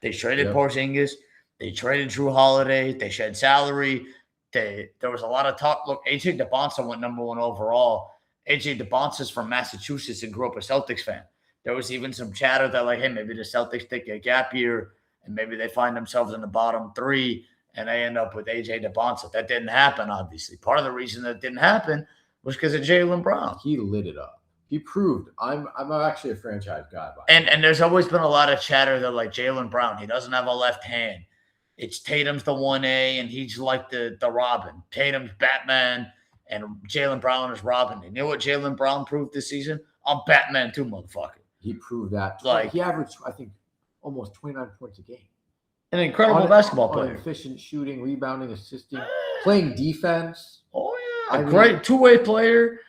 They traded Porzingis. They traded Drew Holiday. They shed salary. There was a lot of talk. Look, A.J. DeBonsa went #1 overall. A.J. DeBonsa's from Massachusetts and grew up a Celtics fan. There was even some chatter that, like, hey, maybe the Celtics take a gap year and maybe they find themselves in the bottom 3 and they end up with A.J. DeBonsa. That didn't happen, obviously. Part of the reason that didn't happen was because of Jaylen Brown. He lit it up. He proved I'm actually a franchise guy. And there's always been a lot of chatter that, like, Jaylen Brown, he doesn't have a left hand. It's Tatum's the 1A and he's like the Robin. Tatum's Batman. And Jaylen Brown is Robin. You know what Jaylen Brown proved this season? I'm Batman too, motherfucker. He proved that. Like, he averaged, I think, almost 29 points a game. An incredible basketball player. Efficient shooting, rebounding, assisting, playing defense. Oh, yeah. Great two-way player.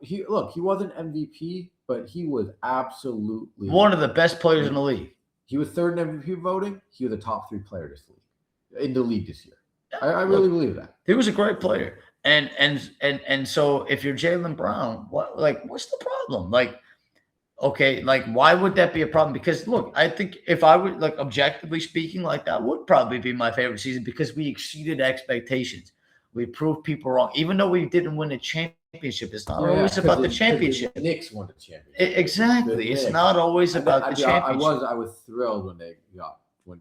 He wasn't MVP, but he was absolutely one of the best players in the league. He was third in MVP voting. He was a top 3 player in the league this year. I really believe that. He was a great player. And so if you're Jaylen Brown, what's the problem? Like, Okay, like why would that be a problem? Because look, I think if I would like objectively speaking, like that would probably be my favorite season because we exceeded expectations. We proved people wrong, even though we didn't win a championship. It's not always about the championship. The Knicks won the championship. Exactly, it's not always about the championship. I was thrilled when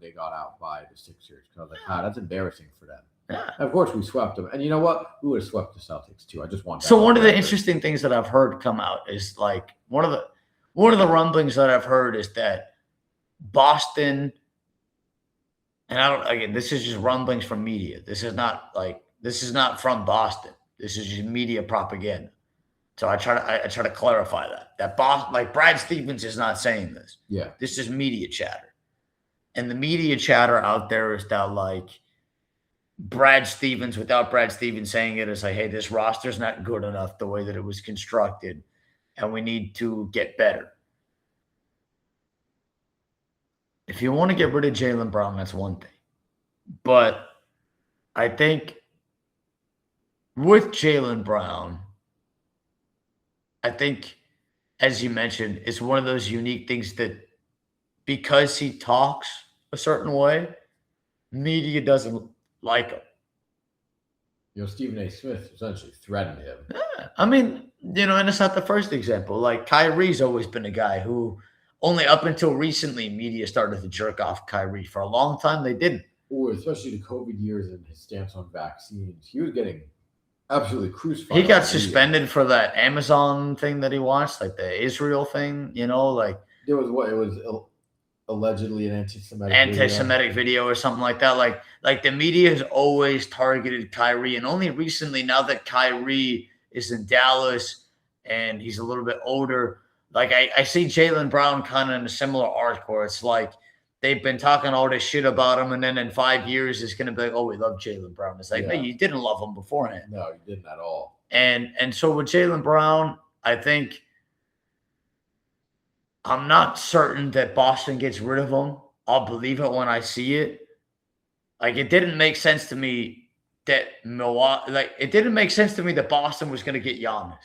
they got out by the Sixers because I was like, that's embarrassing for them. Yeah. Of course, we swept them, and you know what? We would have swept the Celtics too. I just want that. So one of the interesting things that I've heard come out is like one of the rumblings that I've heard is that Boston, and I don't, again, this is just rumblings from media. This is not from Boston. This is just media propaganda. So I try to clarify that Boston, like Brad Stevens is not saying this. Yeah. This is media chatter. And the media chatter out there is that like Brad Stevens, without Brad Stevens saying it, is like, hey, this roster's not good enough the way that it was constructed, and we need to get better. If you want to get rid of Jaylen Brown, that's one thing. But I think with Jaylen Brown, I think, as you mentioned, it's one of those unique things that because he talks a certain way, media doesn't like him. You know, Stephen A. Smith essentially threatened him. Yeah, I mean, you know, and it's not the first example. Like Kyrie's always been a guy who only up until recently media started to jerk off Kyrie. For a long time, they didn't. Or especially the COVID years and his stance on vaccines. He was getting absolutely crucified. He got suspended for that Amazon thing that he watched, like the Israel thing, you know, like there was what it was allegedly an anti-Semitic video or something like that. Like the media has always targeted Kyrie, and only recently, now that Kyrie is in Dallas and he's a little bit older, like I see Jaylen Brown kind of in a similar arc where it's like they've been talking all this shit about him, and then in 5 years it's going to be like, oh, we love Jaylen Brown. It's like, no, you didn't love him beforehand. No, you didn't at all. And so with Jaylen Brown, I think I'm not certain that Boston gets rid of him. I'll believe it when I see it. Like, it didn't make sense to me that it didn't make sense to me that Boston was going to get Giannis,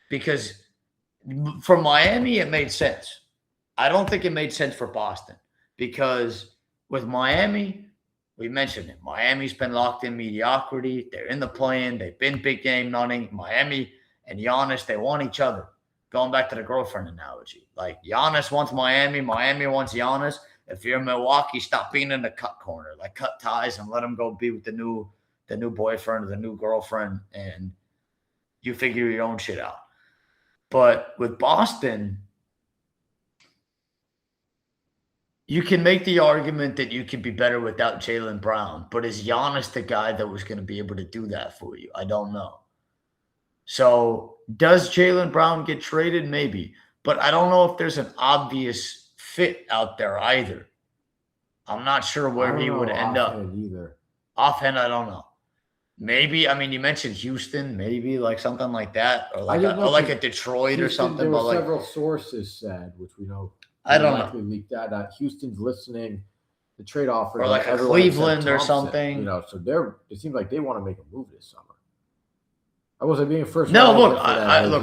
because for Miami, it made sense. I don't think it made sense for Boston, because with Miami, we mentioned it. Miami's been locked in mediocrity. They're in the play-in. They've been big game running. Miami and Giannis, they want each other. Going back to the girlfriend analogy, like Giannis wants Miami, Miami wants Giannis. If you're in Milwaukee, stop being in the cut corner. Like, cut ties and let him go be with the new boyfriend or the new girlfriend, and you figure your own shit out. But with Boston, you can make the argument that you can be better without Jaylen Brown, but is Giannis the guy that was going to be able to do that for you? I don't know. So does Jaylen Brown get traded? Maybe. But I don't know if there's an obvious fit out there either. I'm not sure where he would end up. Offhand, I don't know. Maybe, I mean, you mentioned Houston, maybe like something like that, or like a Detroit or something. There were but several sources said, which we know. I don't know. Leaked that Houston's listening. The trade offer, or like a Cleveland or something. You know, so it seems like they want to make a move this summer. I wasn't being first. No, look,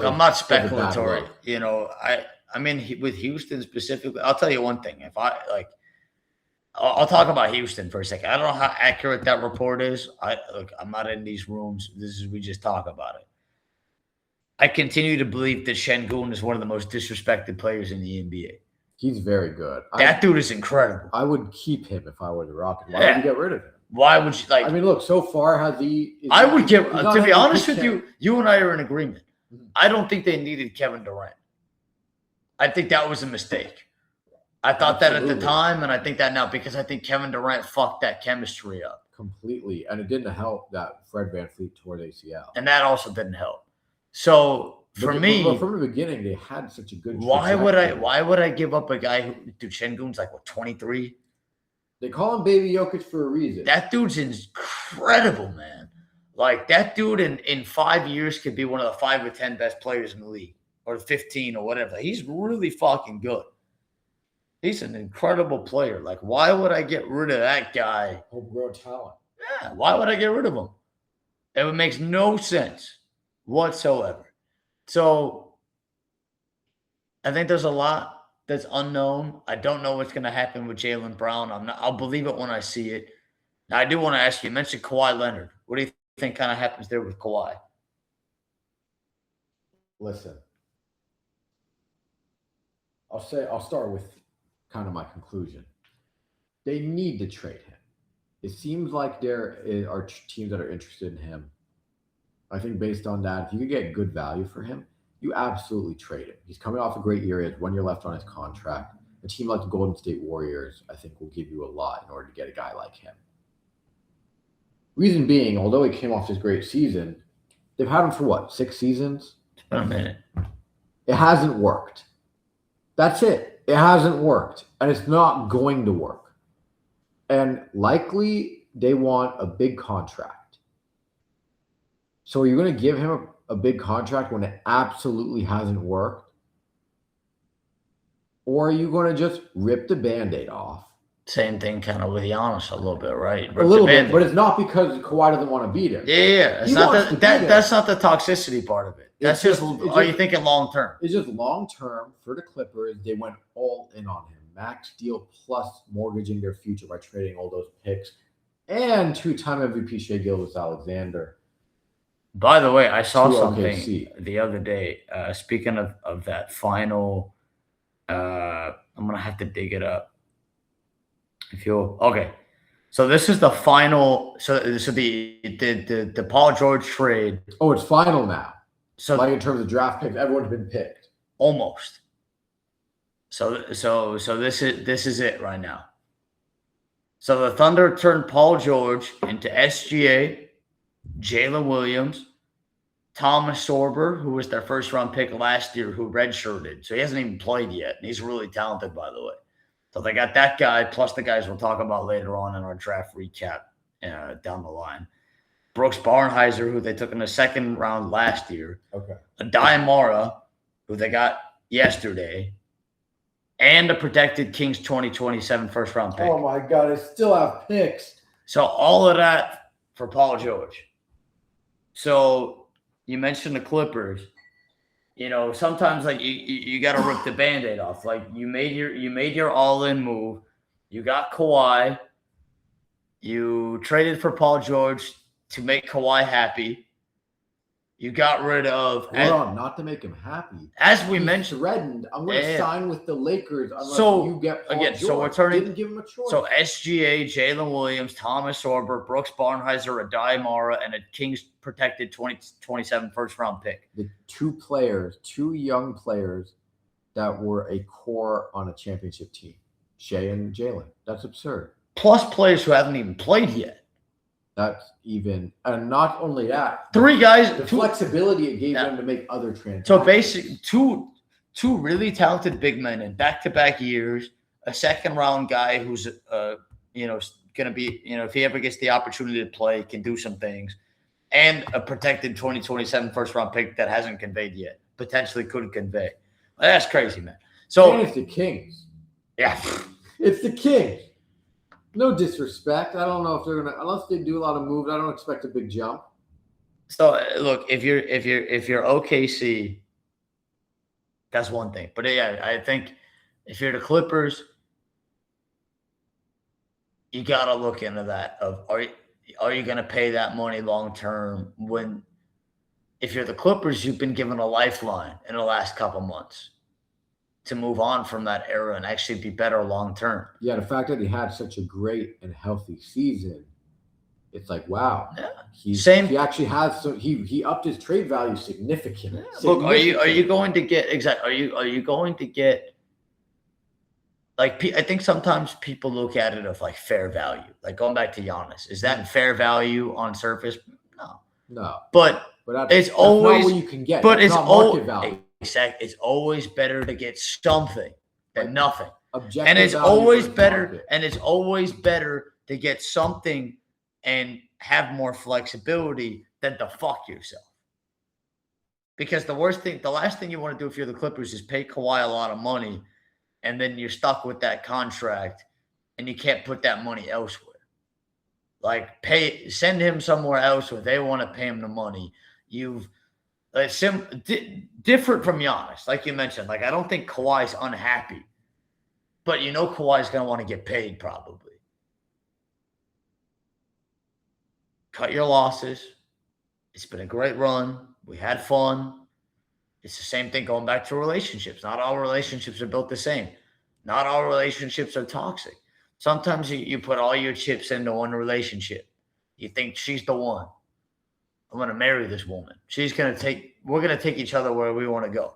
I'm not speculatory. You know, I mean, with Houston specifically, I'll tell you one thing. If I'll talk about Houston for a second. I don't know how accurate that report is. I'm not in these rooms. We just talk about it. I continue to believe that Şengün is one of the most disrespected players in the NBA. He's very good. That dude is incredible. I would keep him if I were the Rockets. Why would you get rid of him? Why would you I mean, look, so far I would get. To be honest with you, you and I are in agreement. Mm-hmm. I don't think they needed Kevin Durant. I think that was a mistake. I thought that at the time, and I think that now, because I think Kevin Durant fucked that chemistry up completely, and it didn't help that Fred VanVleet tore the ACL, and that also didn't help. So for me, from the beginning, they had such a good. Why would I give up a guy who, dude, Şengün's like what, 23? They call him Baby Jokic for a reason. That dude's incredible, man. Like, that dude in 5 years could be one of the 5 or 10 best players in the league, or 15 or whatever. He's really fucking good. He's an incredible player. Like, why would I get rid of that guy? Homegrown talent. Yeah, why would I get rid of him? It makes no sense whatsoever. So I think there's a lot that's unknown. I don't know what's going to happen with Jaylen Brown. I'll believe it when I see it. Now, I do want to ask you. You mentioned Kawhi Leonard. What do you think kind of happens there with Kawhi? Listen, I'll start with kind of my conclusion. They need to trade him. It seems like there are teams that are interested in him. I think based on that, if you could get good value for him, you absolutely trade him. He's coming off a great year. He has 1 year left on his contract. A team like the Golden State Warriors, I think, will give you a lot in order to get a guy like him. Reason being, although he came off this great season, they've had him for what, 6 seasons? It's been a minute. It hasn't worked. That's it. It hasn't worked. And it's not going to work. And likely they want a big contract. So are you going to give him a big contract when it absolutely hasn't worked? Or are you going to just rip the Band-Aid off? Same thing kind of with Giannis a little bit, right? A little bit, but it's not because Kawhi doesn't want to beat him. Yeah. It's not that's not the toxicity part of it. That's just are you thinking long term? It's just long term for the Clippers. They went all in on him. Max deal plus mortgaging their future by trading all those picks. And 2-time MVP Shai Gilgeous-Alexander. By the way, I saw something the other day. Speaking of that final, I'm going to have to dig it up. Okay. So this is the final. So the Paul George trade. Oh, it's final now. So like in terms of draft picks, everyone's been picked. Almost. So this is it right now. So the Thunder turned Paul George into SGA, Jalen Williams, Thomas Sorber, who was their first round pick last year, who redshirted. So he hasn't even played yet. And he's really talented, by the way. So they got that guy, plus the guys we'll talk about later on in our draft recap down the line. Brooks Barnhizer, who they took in the second round last year. Okay. Adai Mara, who they got yesterday. And a protected Kings 2027 first round pick. Oh, my God. I still have picks. So all of that for Paul George. So you mentioned the Clippers. You know, sometimes like you got to rip the Band-Aid off. Like you made your all-in move. You got Kawhi. You traded for Paul George to make Kawhi happy. You got rid of not to make him happy. As we mentioned, threatened, I'm going to sign with the Lakers unless you get Paul George. So we're didn't give him a choice. So SGA, Jalen Williams, Thomas Sorber, Brooks Barnhizer, Adai Mara, and a Kings protected 2027 first round pick. The two young players that were a core on a championship team, Shai and Jalen. That's absurd. Plus players who haven't even played yet. That's even, and not only that, three guys, the flexibility it gave them to make other transactions. So basically, two really talented big men in back-to-back years, a second-round guy who's, going to be, if he ever gets the opportunity to play, can do some things, and a protected 2027 first-round pick that hasn't conveyed yet, potentially could convey. That's crazy, man. So and it's the Kings. Yeah, it's the Kings. No disrespect. I don't know if they're gonna, unless they do a lot of moves. I don't expect a big jump. So look, if you're OKC, that's one thing. But yeah, I think if you're the Clippers, you gotta look into that. Are you gonna pay that money long term? When if you're the Clippers, you've been given a lifeline in the last couple months to move on from that era and actually be better long term. Yeah, the fact that he had such a great and healthy season, it's like, wow. Yeah. He actually has he upped his trade value significantly. Yeah. Look, are you going to get are you going to get like I think sometimes people look at it of like fair value. Like going back to Giannis. Is that fair value on surface? No. But it's always not what you can get. But it's not market value. Exactly. It's always better to get something than nothing. Objective and it's value always versus better. market. And it's always better to get something and have more flexibility than to fuck yourself. Because the last thing you want to do if you're the Clippers is pay Kawhi a lot of money, and then you're stuck with that contract, and you can't put that money elsewhere. Like send him somewhere else where they want to pay him the money. You've Like different from Giannis, like you mentioned. Like I don't think Kawhi's unhappy, but Kawhi's going to want to get paid probably. Cut your losses. It's been a great run. We had fun. It's the same thing going back to relationships. Not all relationships are built the same. Not all relationships are toxic. Sometimes you put all your chips into one relationship. You think she's the one. I'm going to marry this woman. We're going to take each other where we want to go.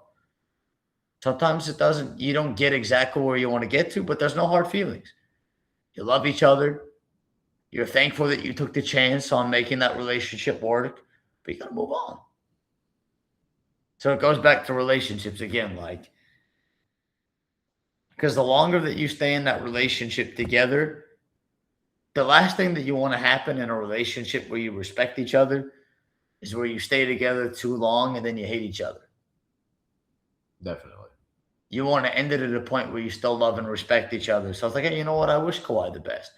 Sometimes you don't get exactly where you want to get to, but there's no hard feelings. You love each other. You're thankful that you took the chance on making that relationship work, but you got to move on. So it goes back to relationships again, because the longer that you stay in that relationship together, the last thing that you want to happen in a relationship where you respect each other is where you stay together too long and then you hate each other. Definitely. You want to end it at a point where you still love and respect each other. So it's like, hey, you know what? I wish Kawhi the best.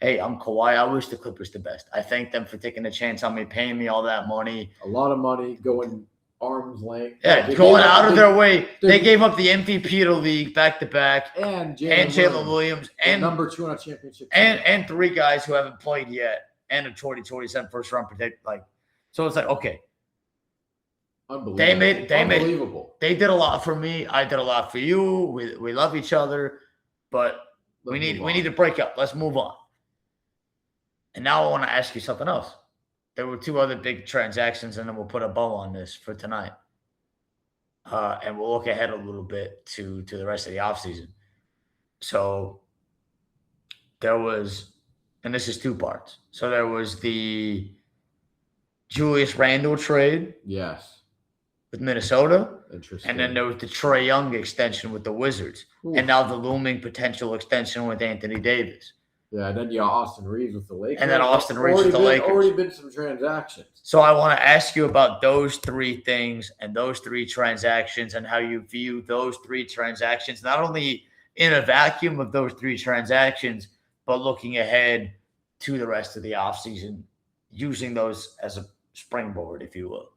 Hey, I'm Kawhi. I wish the Clippers the best. I thank them for taking a chance on me, paying me all that money. A lot of money going arm's length. Yeah, going out of their way. They gave up the MVP of the league back-to-back. And Jalen Williams. And number 2 on a championship team. And 3 guys who haven't played yet. And a 2027 first-round protect. So it's like, okay. Unbelievable. They did a lot for me. I did a lot for you. We love each other. But we need to break up. Let's move on. And now I want to ask you something else. There were 2 other big transactions, and then we'll put a bow on this for tonight. And we'll look ahead a little bit to the rest of the offseason. So there was, and this is 2 parts. So there was the Julius Randle trade. Yes. With Minnesota. Interesting. And then there was the Trae Young extension with the Wizards. Ooh. And now the looming potential extension with Anthony Davis. Yeah, and then Austin Reeves with the Lakers. And then Austin Reeves with the Lakers. Already been some transactions. So I want to ask you about those 3 things and those 3 transactions and how you view those 3 transactions, not only in a vacuum of those 3 transactions, but looking ahead to the rest of the offseason, using those as a springboard, if you will.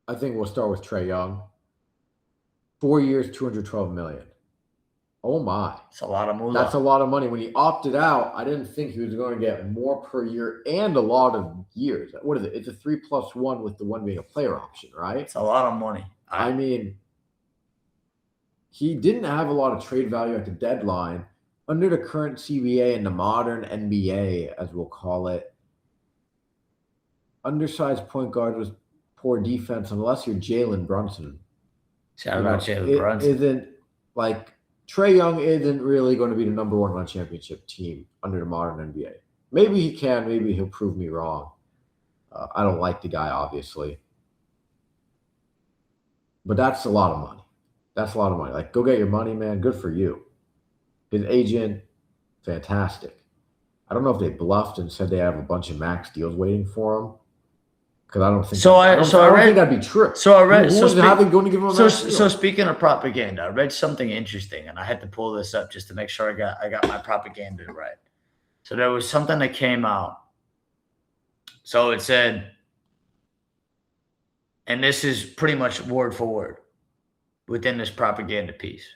I think we'll start with Trae Young. 4 years, $212 million. Oh my. It's a lot of moolah. That's a lot of money. When he opted out, I didn't think he was going to get more per year and a lot of years. What is it? It's a 3+1 with the 1 being a player option, right? It's a lot of money. I mean, he didn't have a lot of trade value at the deadline. Under the current CBA and the modern NBA, as we'll call it, undersized point guard with poor defense, unless you're Jalen Brunson. Shout out Jalen Brunson. Isn't like Trae Young isn't really going to be the number 1 on a championship team under the modern NBA. Maybe he can. Maybe he'll prove me wrong. I don't like the guy, obviously. But that's a lot of money. That's a lot of money. Like, go get your money, man. Good for you. His agent, fantastic. I don't know if they bluffed and said they have a bunch of max deals waiting for him. Because I don't think I don't think that'd be true. So I read. Going to give him so speaking of propaganda, I read something interesting, and I had to pull this up just to make sure I got my propaganda right. So there was something that came out. So it said, and this is pretty much word for word within this propaganda piece,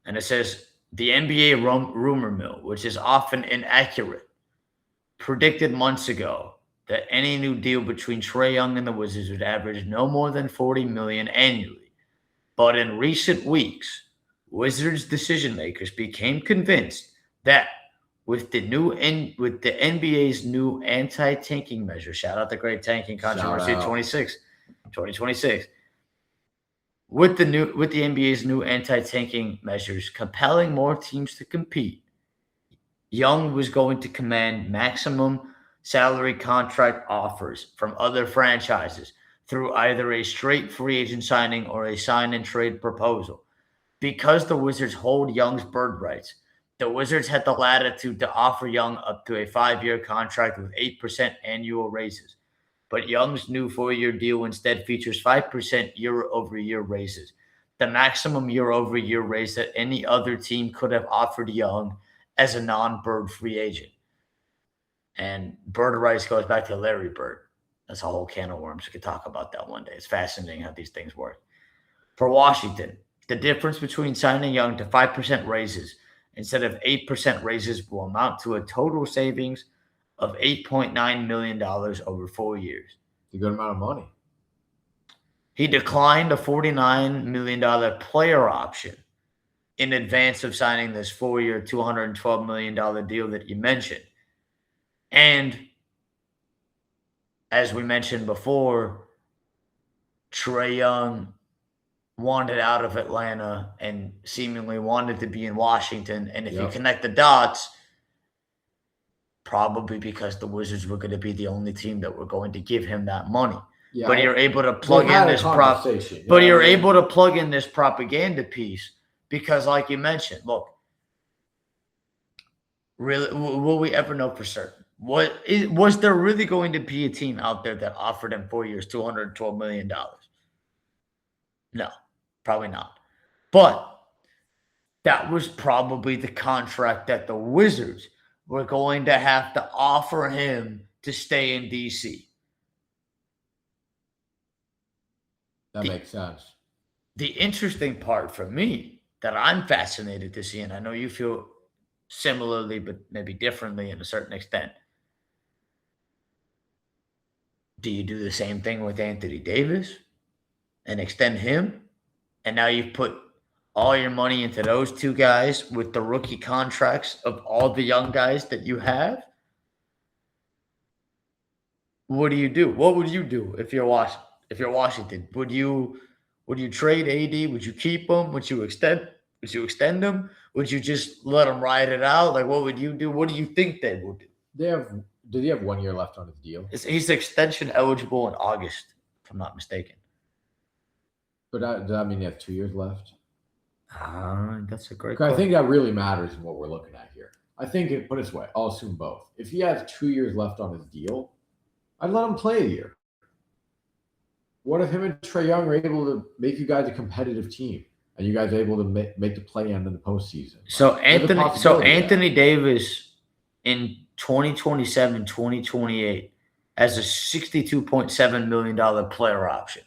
and it says the NBA rumor mill, which is often inaccurate, predicted months ago that any new deal between Trae Young and the Wizards would average no more than $40 million annually. But in recent weeks, Wizards decision makers became convinced that with the NBA's new anti-tanking measure, shout out the great tanking controversy 2026. With the NBA's new anti-tanking measures compelling more teams to compete, Young was going to command maximum salary contract offers from other franchises through either a straight free agent signing or a sign and trade proposal. Because the Wizards hold Young's bird rights, the Wizards had the latitude to offer Young up to a 5-year contract with 8% annual raises. But Young's new 4-year deal instead features 5% year-over-year raises, the maximum year-over-year raise that any other team could have offered Young as a non-Bird free agent. And Bird rights goes back to Larry Bird. That's a whole can of worms. We could talk about that one day. It's fascinating how these things work. For Washington, the difference between signing Young to 5% raises instead of 8% raises will amount to a total savings of $8.9 million over 4 years. It's a good amount of money. He declined a $49 million player option in advance of signing this 4-year, $212 million deal that you mentioned. And as we mentioned before, Trae Young wanted out of Atlanta and seemingly wanted to be in Washington. And if you connect the dots, probably because the Wizards were going to be the only team that were going to give him that money. Yeah, but you're able to plug in this you're able to plug in this propaganda piece because, like you mentioned, look, really, will we ever know for certain? Was there really going to be a team out there that offered him 4 years, $212 million? No, probably not. But that was probably the contract that the Wizards were going to have to offer him to stay in D.C. That makes sense. The interesting part for me that I'm fascinated to see, and I know you feel similarly, but maybe differently in a certain extent. Do you do the same thing with Anthony Davis and extend him? And now you've put all your money into those two guys with the rookie contracts of all the young guys that you have? What do you do? What would you do if you're Washington? Would you trade AD? Would you keep him? Would you extend him? Would you just let him ride it out? Like, what would you do? What do you think they will do? Did he have 1 year left on his deal? He's extension eligible in August, if I'm not mistaken. But does that mean he has 2 years left? That's a great question. I think that really matters in what we're looking at here. I think, put it this way, I'll assume both. If he has 2 years left on his deal, I'd let him play a year. What if him and Trae Young are able to make you guys a competitive team and you guys are able to make the play-in in the postseason? So Anthony Davis in 2027, 2028 has a $62.7 million player option.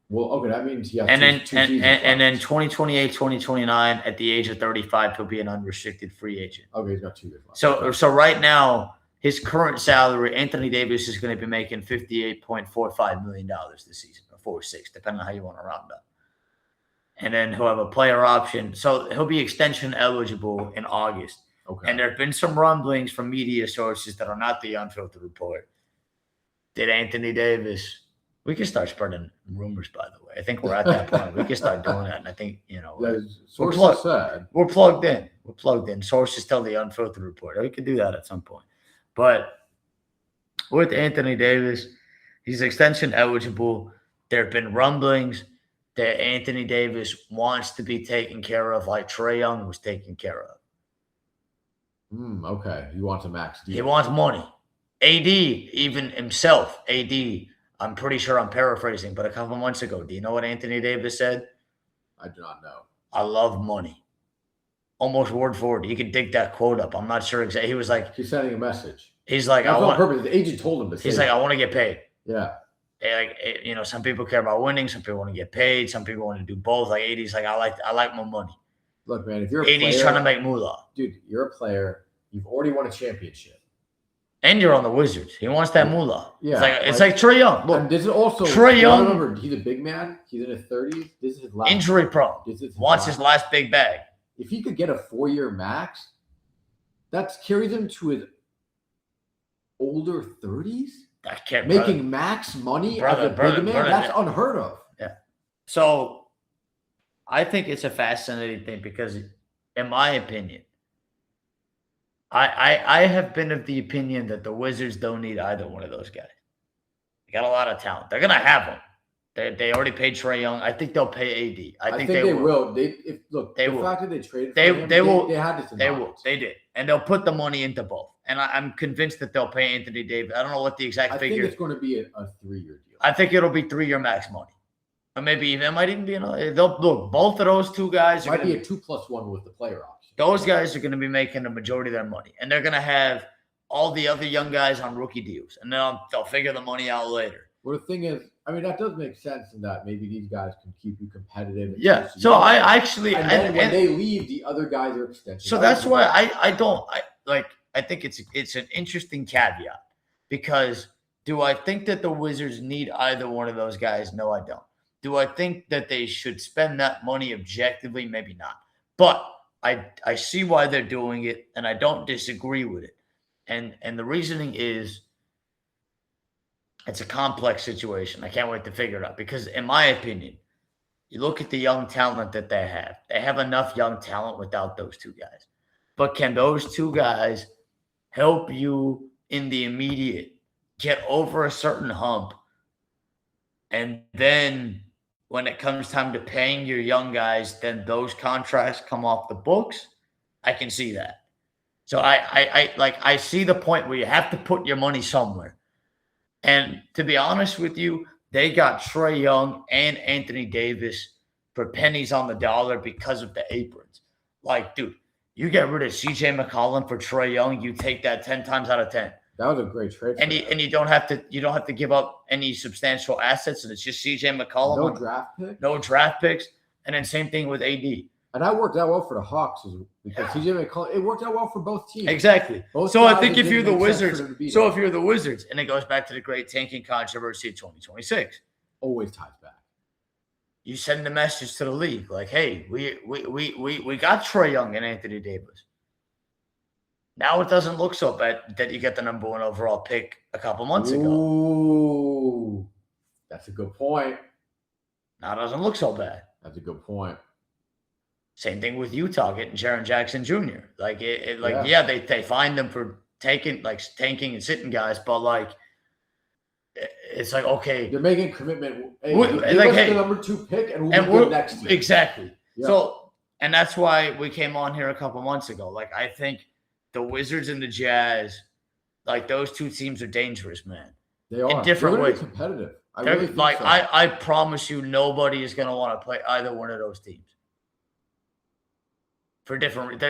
Well, okay, that means he has and then 2028, 2029, at the age of 35, he'll be an unrestricted free agent. Okay, he's got 2 years left. So right now, his current salary, Anthony Davis is going to be making $58.45 million this season, or 46, depending on how you want to round up. And then he'll have a player option. So he'll be extension eligible in August. Okay. And there have been some rumblings from media sources that are not the UnFiltered Report. Did Anthony Davis... We can start spreading rumors, by the way. I think we're at that point. We can start doing that. And I think, we're plugged in. We're plugged in. Sources tell the UnFiltered Report. We could do that at some point. But with Anthony Davis, he's extension eligible. There have been rumblings that Anthony Davis wants to be taken care of like Trae Young was taken care of. Okay. He wants a max deal. He wants money. AD, even himself, I'm pretty sure I'm paraphrasing, but a couple months ago, do you know what Anthony Davis said? I do not know. I love money. Almost word for word. You can dig that quote up. I'm not sure exactly. He was like... He's sending a message. He's like... That's on purpose. The agent told him to say He's like, I want to get paid. Yeah. Like, some people care about winning. Some people want to get paid. Some people want to do both. Like, AD's like, I like my money. Look, man, if you're a player... AD's trying to make moolah. Dude, you're a player. You've already won a championship. And you're on the Wizards. He wants that moolah. Yeah, it's like Trae Young. Look, and this is also Trae Young. Remember, he's a big man. He's in his 30s. This is his last injury prone. Wants his last big bag. If he could get a 4-year max, that carries him to his older 30s. Making max money as a big man. That's unheard of. Yeah. So I think it's a fascinating thing because, in my opinion, I have been of the opinion that the Wizards don't need either one of those guys. They got a lot of talent. They're going to have them. They already paid Trae Young. I think they'll pay AD. I think they will. The fact that they traded for him, they had this. They will. They did. And they'll put the money into both. And I'm convinced that they'll pay Anthony Davis. I don't know what the exact figure is. I think it's going to be a 3-year deal. I think it'll be 3-year max money. Or maybe it might even be another. Look, both of those two guys might be a 2+1 with the player option. Those guys are going to be making the majority of their money. And they're going to have all the other young guys on rookie deals, and then they'll figure the money out later. Well, the thing is, I mean, that does make sense in that maybe these guys can keep you competitive. Yeah. So I actually, and then when they leave, the other guys are extensions. So that's why I think it's an interesting caveat, because do I think that the Wizards need either one of those guys? No, I don't. Do I think that they should spend that money objectively? Maybe not. But I see why they're doing it, and I don't disagree with it. And the reasoning is it's a complex situation. I can't wait to figure it out, because in my opinion, you look at the young talent that they have. They have enough young talent without those two guys. But can those two guys help you in the immediate get over a certain hump? And then when it comes time to paying your young guys, then those contracts come off the books. I can see that. So I see the point where you have to put your money somewhere. And to be honest with you, they got Trae Young and Anthony Davis for pennies on the dollar because of the aprons. Like, dude, you get rid of CJ McCollum for Trae Young, you take that 10 times out of 10. That was a great trade. And you don't have to give up any substantial assets, and it's just CJ McCollum. No draft picks. And then same thing with AD. And that worked out well for the Hawks because CJ McCollum, it worked out well for both teams. Exactly. So I think if you're the Wizards, and it goes back to the great tanking controversy of 2026. Always ties back. You send the message to the league like, hey, we got Trae Young and Anthony Davis. Now it doesn't look so bad that you get the number 1 overall pick a couple months ago. Ooh, that's a good point. Now it doesn't look so bad. That's a good point. Same thing with Utah getting Jaren Jackson Jr. They find them for tanking and sitting guys, but it's like, okay, they're making a commitment. Hey, give us the number 2 pick, and we'll be good next year. Exactly. Yeah. So, and that's why we came on here a couple months ago. Like, I think the Wizards and the Jazz, like, those two teams are dangerous, man. They are in different ways. Competitive. I promise you, nobody is going to want to play either one of those teams. For different,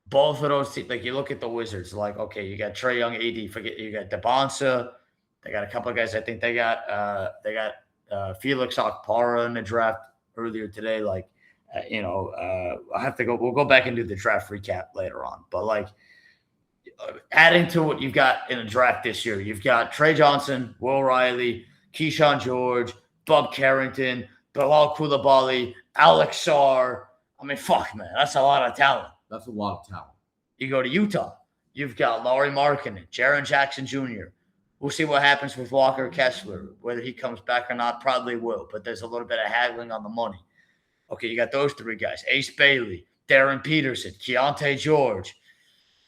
both of those teams. Like, you look at the Wizards, like, okay, you got Trae Young, AD. Forget you got DeBonsa. They got a couple of guys. I think they got Felix Okpara in the draft earlier today. I'll have to go. We'll go back and do the draft recap later on. But adding to what you've got in the draft this year, you've got Trey Johnson, Will Riley, Keyshawn George, Bob Carrington, Bilal Coulibaly, Alex Sarr. I mean, fuck, man, that's a lot of talent. That's a lot of talent. You go to Utah, you've got Lauri Markkanen, Jaren Jackson Jr. We'll see what happens with Walker Kessler, whether he comes back or not. Probably will, but there's a little bit of haggling on the money. Okay, you got those 3 guys: Ace Bailey, Darren Peterson, Keontae George.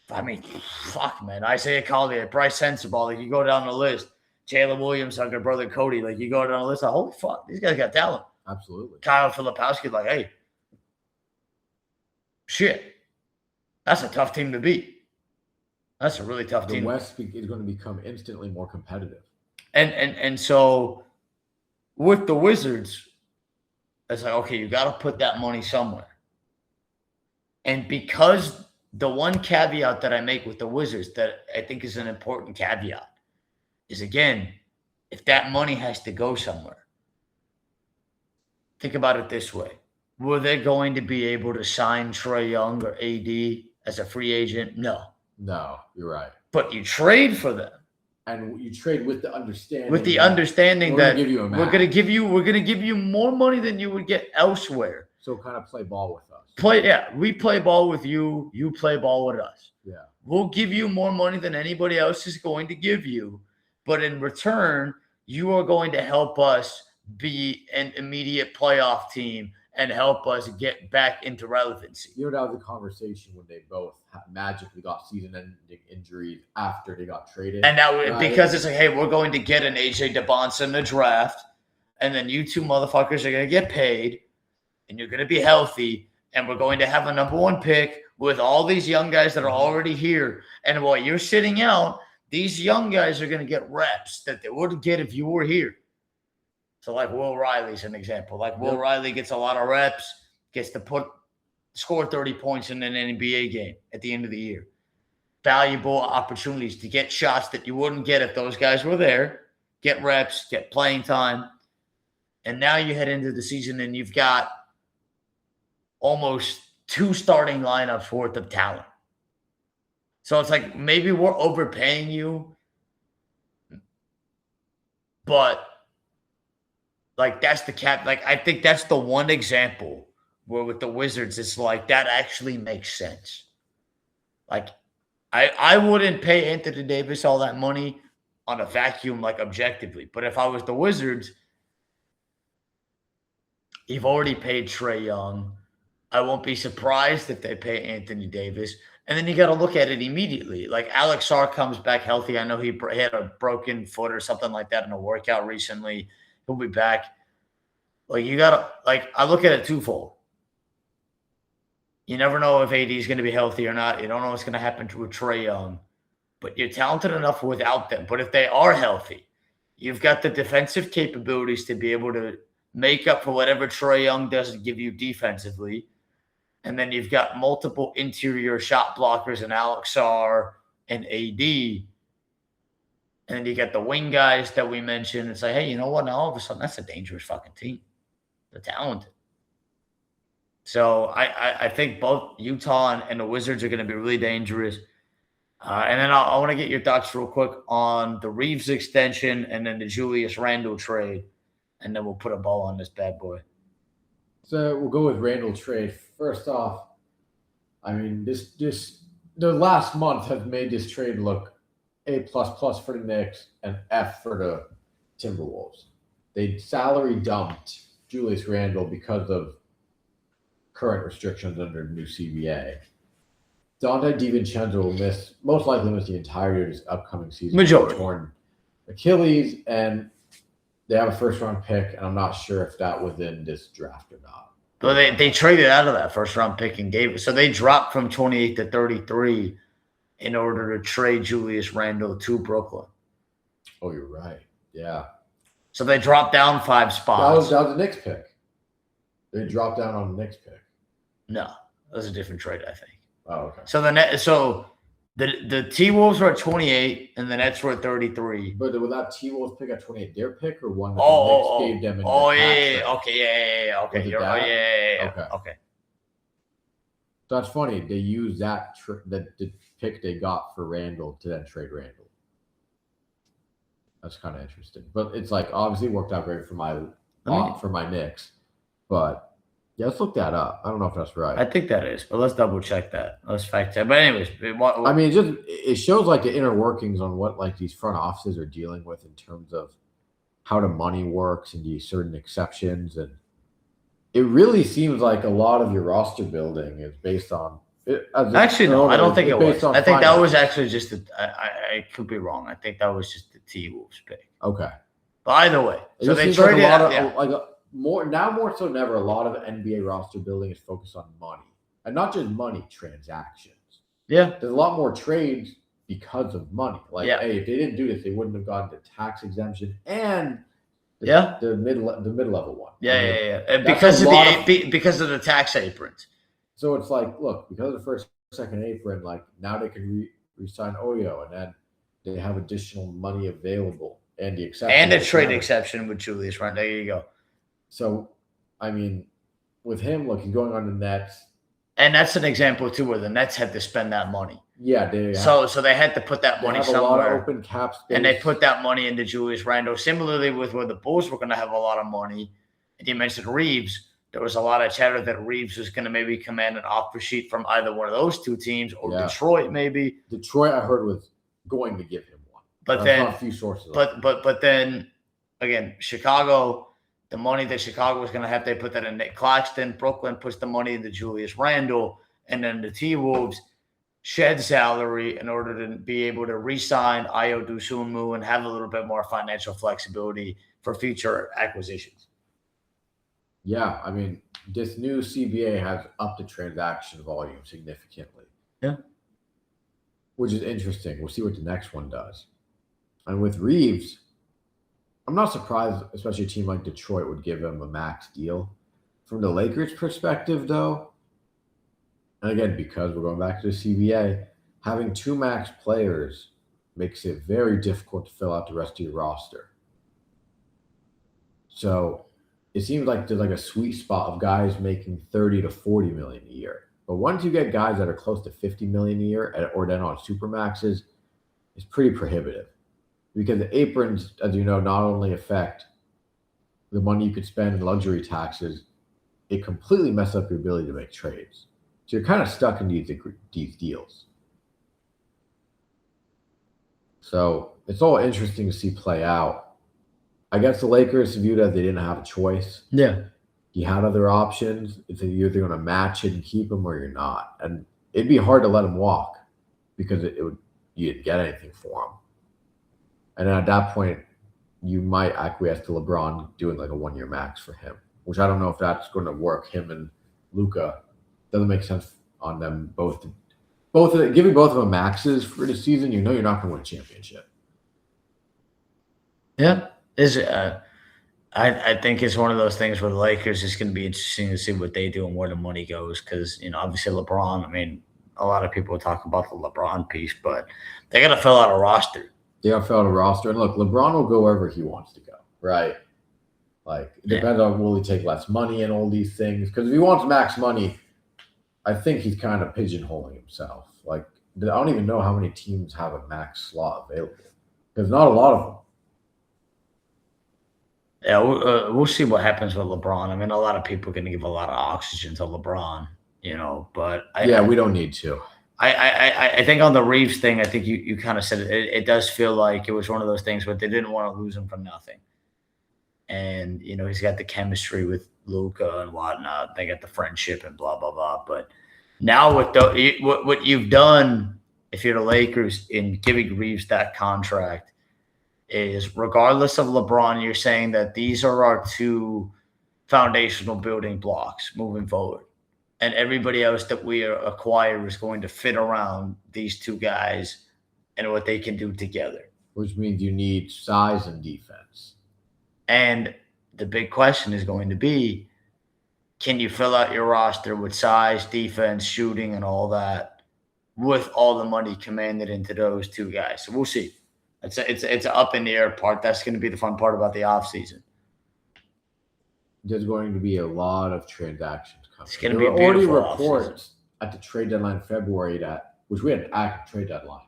I mean, fuck, man. Isaiah Collier, Bryce Sensabaugh. Like, you go down the list. Jalen Williams, like, her brother Cody. Like, you go down the list. Like, holy fuck, these guys got talent. Absolutely. Kyle Filipowski, like, hey, shit, that's a tough team to beat. That's a really tough team. The West is going to become instantly more competitive. And so with the Wizards, it's like, okay, you got to put that money somewhere. And because the one caveat that I make with the Wizards that I think is an important caveat is, again, if that money has to go somewhere, think about it this way. Were they going to be able to sign Trae Young or AD as a free agent? No. No, you're right. But you trade for them. And you trade with the understanding. With the understanding that we're going to give you more money than you would get elsewhere. So kind of play ball with us. We play ball with you. You play ball with us. Yeah. We'll give you more money than anybody else is going to give you. But in return, you are going to help us be an immediate playoff team and help us get back into relevancy. You know, that was a conversation when they both magically got season-ending injuries after they got traded. And that because it's like, hey, we're going to get an AJ DeBonsa in the draft, and then you two motherfuckers are going to get paid, and you're going to be healthy, and we're going to have a number 1 pick with all these young guys that are already here. And while you're sitting out, these young guys are going to get reps that they wouldn't get if you were here. So, like, Will Riley's an example. Like, Will Riley gets a lot of reps, gets to score 30 points in an NBA game at the end of the year. valuable opportunities to get shots that you wouldn't get if those guys were there, get reps, get playing time. And now you head into the season and you've got almost 2 starting lineups worth of talent. So it's like maybe we're overpaying you, but like that's the cap. Like I think that's the one example where with the Wizards, it's like that actually makes sense. Like I wouldn't pay Anthony Davis all that money on a vacuum, like objectively. But if I was the Wizards, you've already paid Trae Young. I won't be surprised if they pay Anthony Davis. And then you got to look at it immediately. Like Alex Sarr comes back healthy. I know he had a broken foot or something like that in a workout recently. He'll be back. Like you got to, like I look at it twofold. You never know if AD is going to be healthy or not. You don't know what's going to happen to Trae Young. But you're talented enough without them. But if they are healthy, you've got the defensive capabilities to be able to make up for whatever Trae Young doesn't give you defensively. And then you've got multiple interior shot blockers in Alex Sarr and AD. And then you got the wing guys that we mentioned. It's like, hey, you know what? Now all of a sudden, that's a dangerous fucking team. They're talented. So I think both Utah and the Wizards are going to be really dangerous. And then I want to get your thoughts real quick on the Reeves extension and then the Julius Randle trade. And then we'll put a ball on this bad boy. So we'll go with Randle trade. First off, I mean, the last month has made this trade look A++ for the Knicks and F for the Timberwolves. They salary dumped Julius Randle because of current restrictions under the new CBA. Dante DiVincenzo will most likely miss the entirety of this upcoming season. Majority. Torn Achilles, and they have a first-round pick, and I'm not sure if that was in this draft or not. But they traded out of that first-round pick and gave it. So they dropped from 28 to 33 in order to trade Julius Randle to Brooklyn. Oh, you're right. Yeah. So they dropped down 5 spots. That was the Knicks pick. They dropped down on the Knicks pick. No, that was a different trade, I think. Oh, okay. So the T-Wolves were at 28 and the Nets were at 33. But was that T-Wolves pick at 28 their pick or one that the Knicks gave them? Yeah. Okay, you're right. Yeah. Okay. That's funny. They used the pick they got for Randle to then trade Randle. That's kind of interesting. But it's like obviously worked out great for my Knicks. But yeah, let's look that up. I don't know if that's right. I think that is, but let's double check that. Let's fact check. But anyways, I mean, it shows like the inner workings on what like these front offices are dealing with in terms of how the money works and these certain exceptions, and it really seems like a lot of your roster building is based on. Actually, no, I don't think it was. I think that was actually just I could be wrong. I think that was just the T-Wolves pick. Okay. But either way, so they traded more so than ever, a lot of NBA roster building is focused on money. And not just money, transactions. Yeah. There's a lot more trades because of money. Like, hey, if they didn't do this, they wouldn't have gotten the tax exemption and the mid-level one. Yeah. And because of the tax aprons. So it's like, look, because of the first, second apron, like now they can re-sign Oyo, and then they have additional money available. And the exception. And a trade exception with Julius Randle. There you go. So, I mean, with him, look, he's going on the Nets. And that's an example, too, where the Nets had to spend that money. Yeah. So they had to put that money somewhere. A lot of open cap space. And they put that money into Julius Randle. Similarly with where the Bulls were going to have a lot of money. And you mentioned Reeves. There was a lot of chatter that Reeves was going to maybe command an offer sheet from either one of those two teams or Detroit, maybe. Detroit, I heard, was going to give him. But then, a few sources. But then, again, Chicago, the money that Chicago was going to have, they put that in Nick Claxton. Brooklyn puts the money into Julius Randle, and then the T-Wolves shed salary in order to be able to re-sign Ayo Dosunmu and have a little bit more financial flexibility for future acquisitions. Yeah, I mean, this new CBA has upped the transaction volume significantly. Yeah. Which is interesting. We'll see what the next one does. And with Reeves, I'm not surprised, especially a team like Detroit would give him a max deal. From the Lakers' perspective, though, and again, because we're going back to the CBA, having two max players makes it very difficult to fill out the rest of your roster. So it seems like there's like a sweet spot of guys making 30 to 40 million a year. But once you get guys that are close to 50 million a year or then on super maxes, it's pretty prohibitive. Because the aprons, as you know, not only affect the money you could spend in luxury taxes, it completely messes up your ability to make trades. So you're kind of stuck in these deals. So it's all interesting to see play out. I guess the Lakers viewed as they didn't have a choice. Yeah. You had other options. It's you're either going to match it and keep them or you're not. And it'd be hard to let him walk because you didn't get anything for him. And then at that point, you might acquiesce to LeBron doing like a 1 year max for him, which I don't know if that's going to work. Him and Luka doesn't make sense on them both. Giving both of them maxes for the season, you know you're not going to win a championship. Yeah, I think it's one of those things where the Lakers is going to be interesting to see what they do and where the money goes because obviously LeBron. I mean, a lot of people talk about the LeBron piece, but they got to fill out a roster. They got to fill out a roster, and look, LeBron will go wherever he wants to go, right? Like it depends on will he take less money and all these things. Because if he wants max money, I think he's kind of pigeonholing himself. Like I don't even know how many teams have a max slot available. There's not a lot of them. Yeah, we'll see what happens with LeBron. I mean, a lot of people are going to give a lot of oxygen to LeBron, but we don't need to. I think on the Reeves thing, I think you kind of said it does feel like it was one of those things where they didn't want to lose him for nothing. And, he's got the chemistry with Luka and whatnot. They got the friendship and blah, blah, blah. But now what you've done, if you're the Lakers, in giving Reeves that contract, is regardless of LeBron, you're saying that these are our two foundational building blocks moving forward. And everybody else that we acquire is going to fit around these two guys and what they can do together. Which means you need size and defense. And the big question is going to be, can you fill out your roster with size, defense, shooting, and all that with all the money commanded into those two guys? So we'll see. It's an up in the air part. That's going to be the fun part about the offseason. There's going to be a lot of transactions coming. It's going to be a beautiful reports at the trade deadline in February which we had an active trade deadline.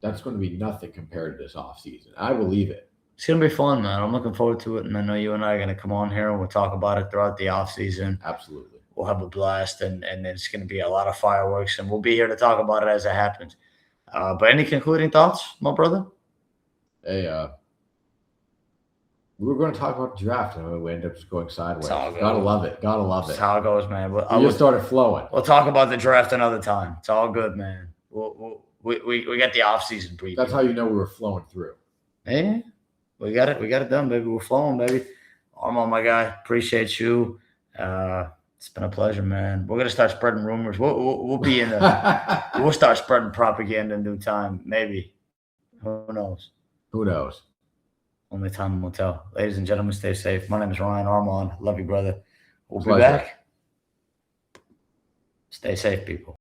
That's going to be nothing compared to this offseason. I believe it. It's going to be fun, man. I'm looking forward to it. And I know you and I are going to come on here and we'll talk about it throughout the offseason. Absolutely. We'll have a blast and it's going to be a lot of fireworks. And we'll be here to talk about it as it happens. But any concluding thoughts, my brother? Hey, we were going to talk about the draft, and we ended up just going sideways. Gotta love it. That's how it goes, man. You just started flowing. We'll talk about the draft another time. It's all good, man. We got the offseason preview. That's how you know we were flowing through. Hey, we got it done, baby. We're flowing, baby. Arman, my guy, appreciate you. It's been a pleasure, man. We're gonna start spreading rumors. We'll be in the. We'll start spreading propaganda in due time, maybe. Who knows? Who knows? Only time will tell. Ladies and gentlemen, stay safe. My name is Ryan Arman. Love you, brother. We'll be back. Stay safe, people.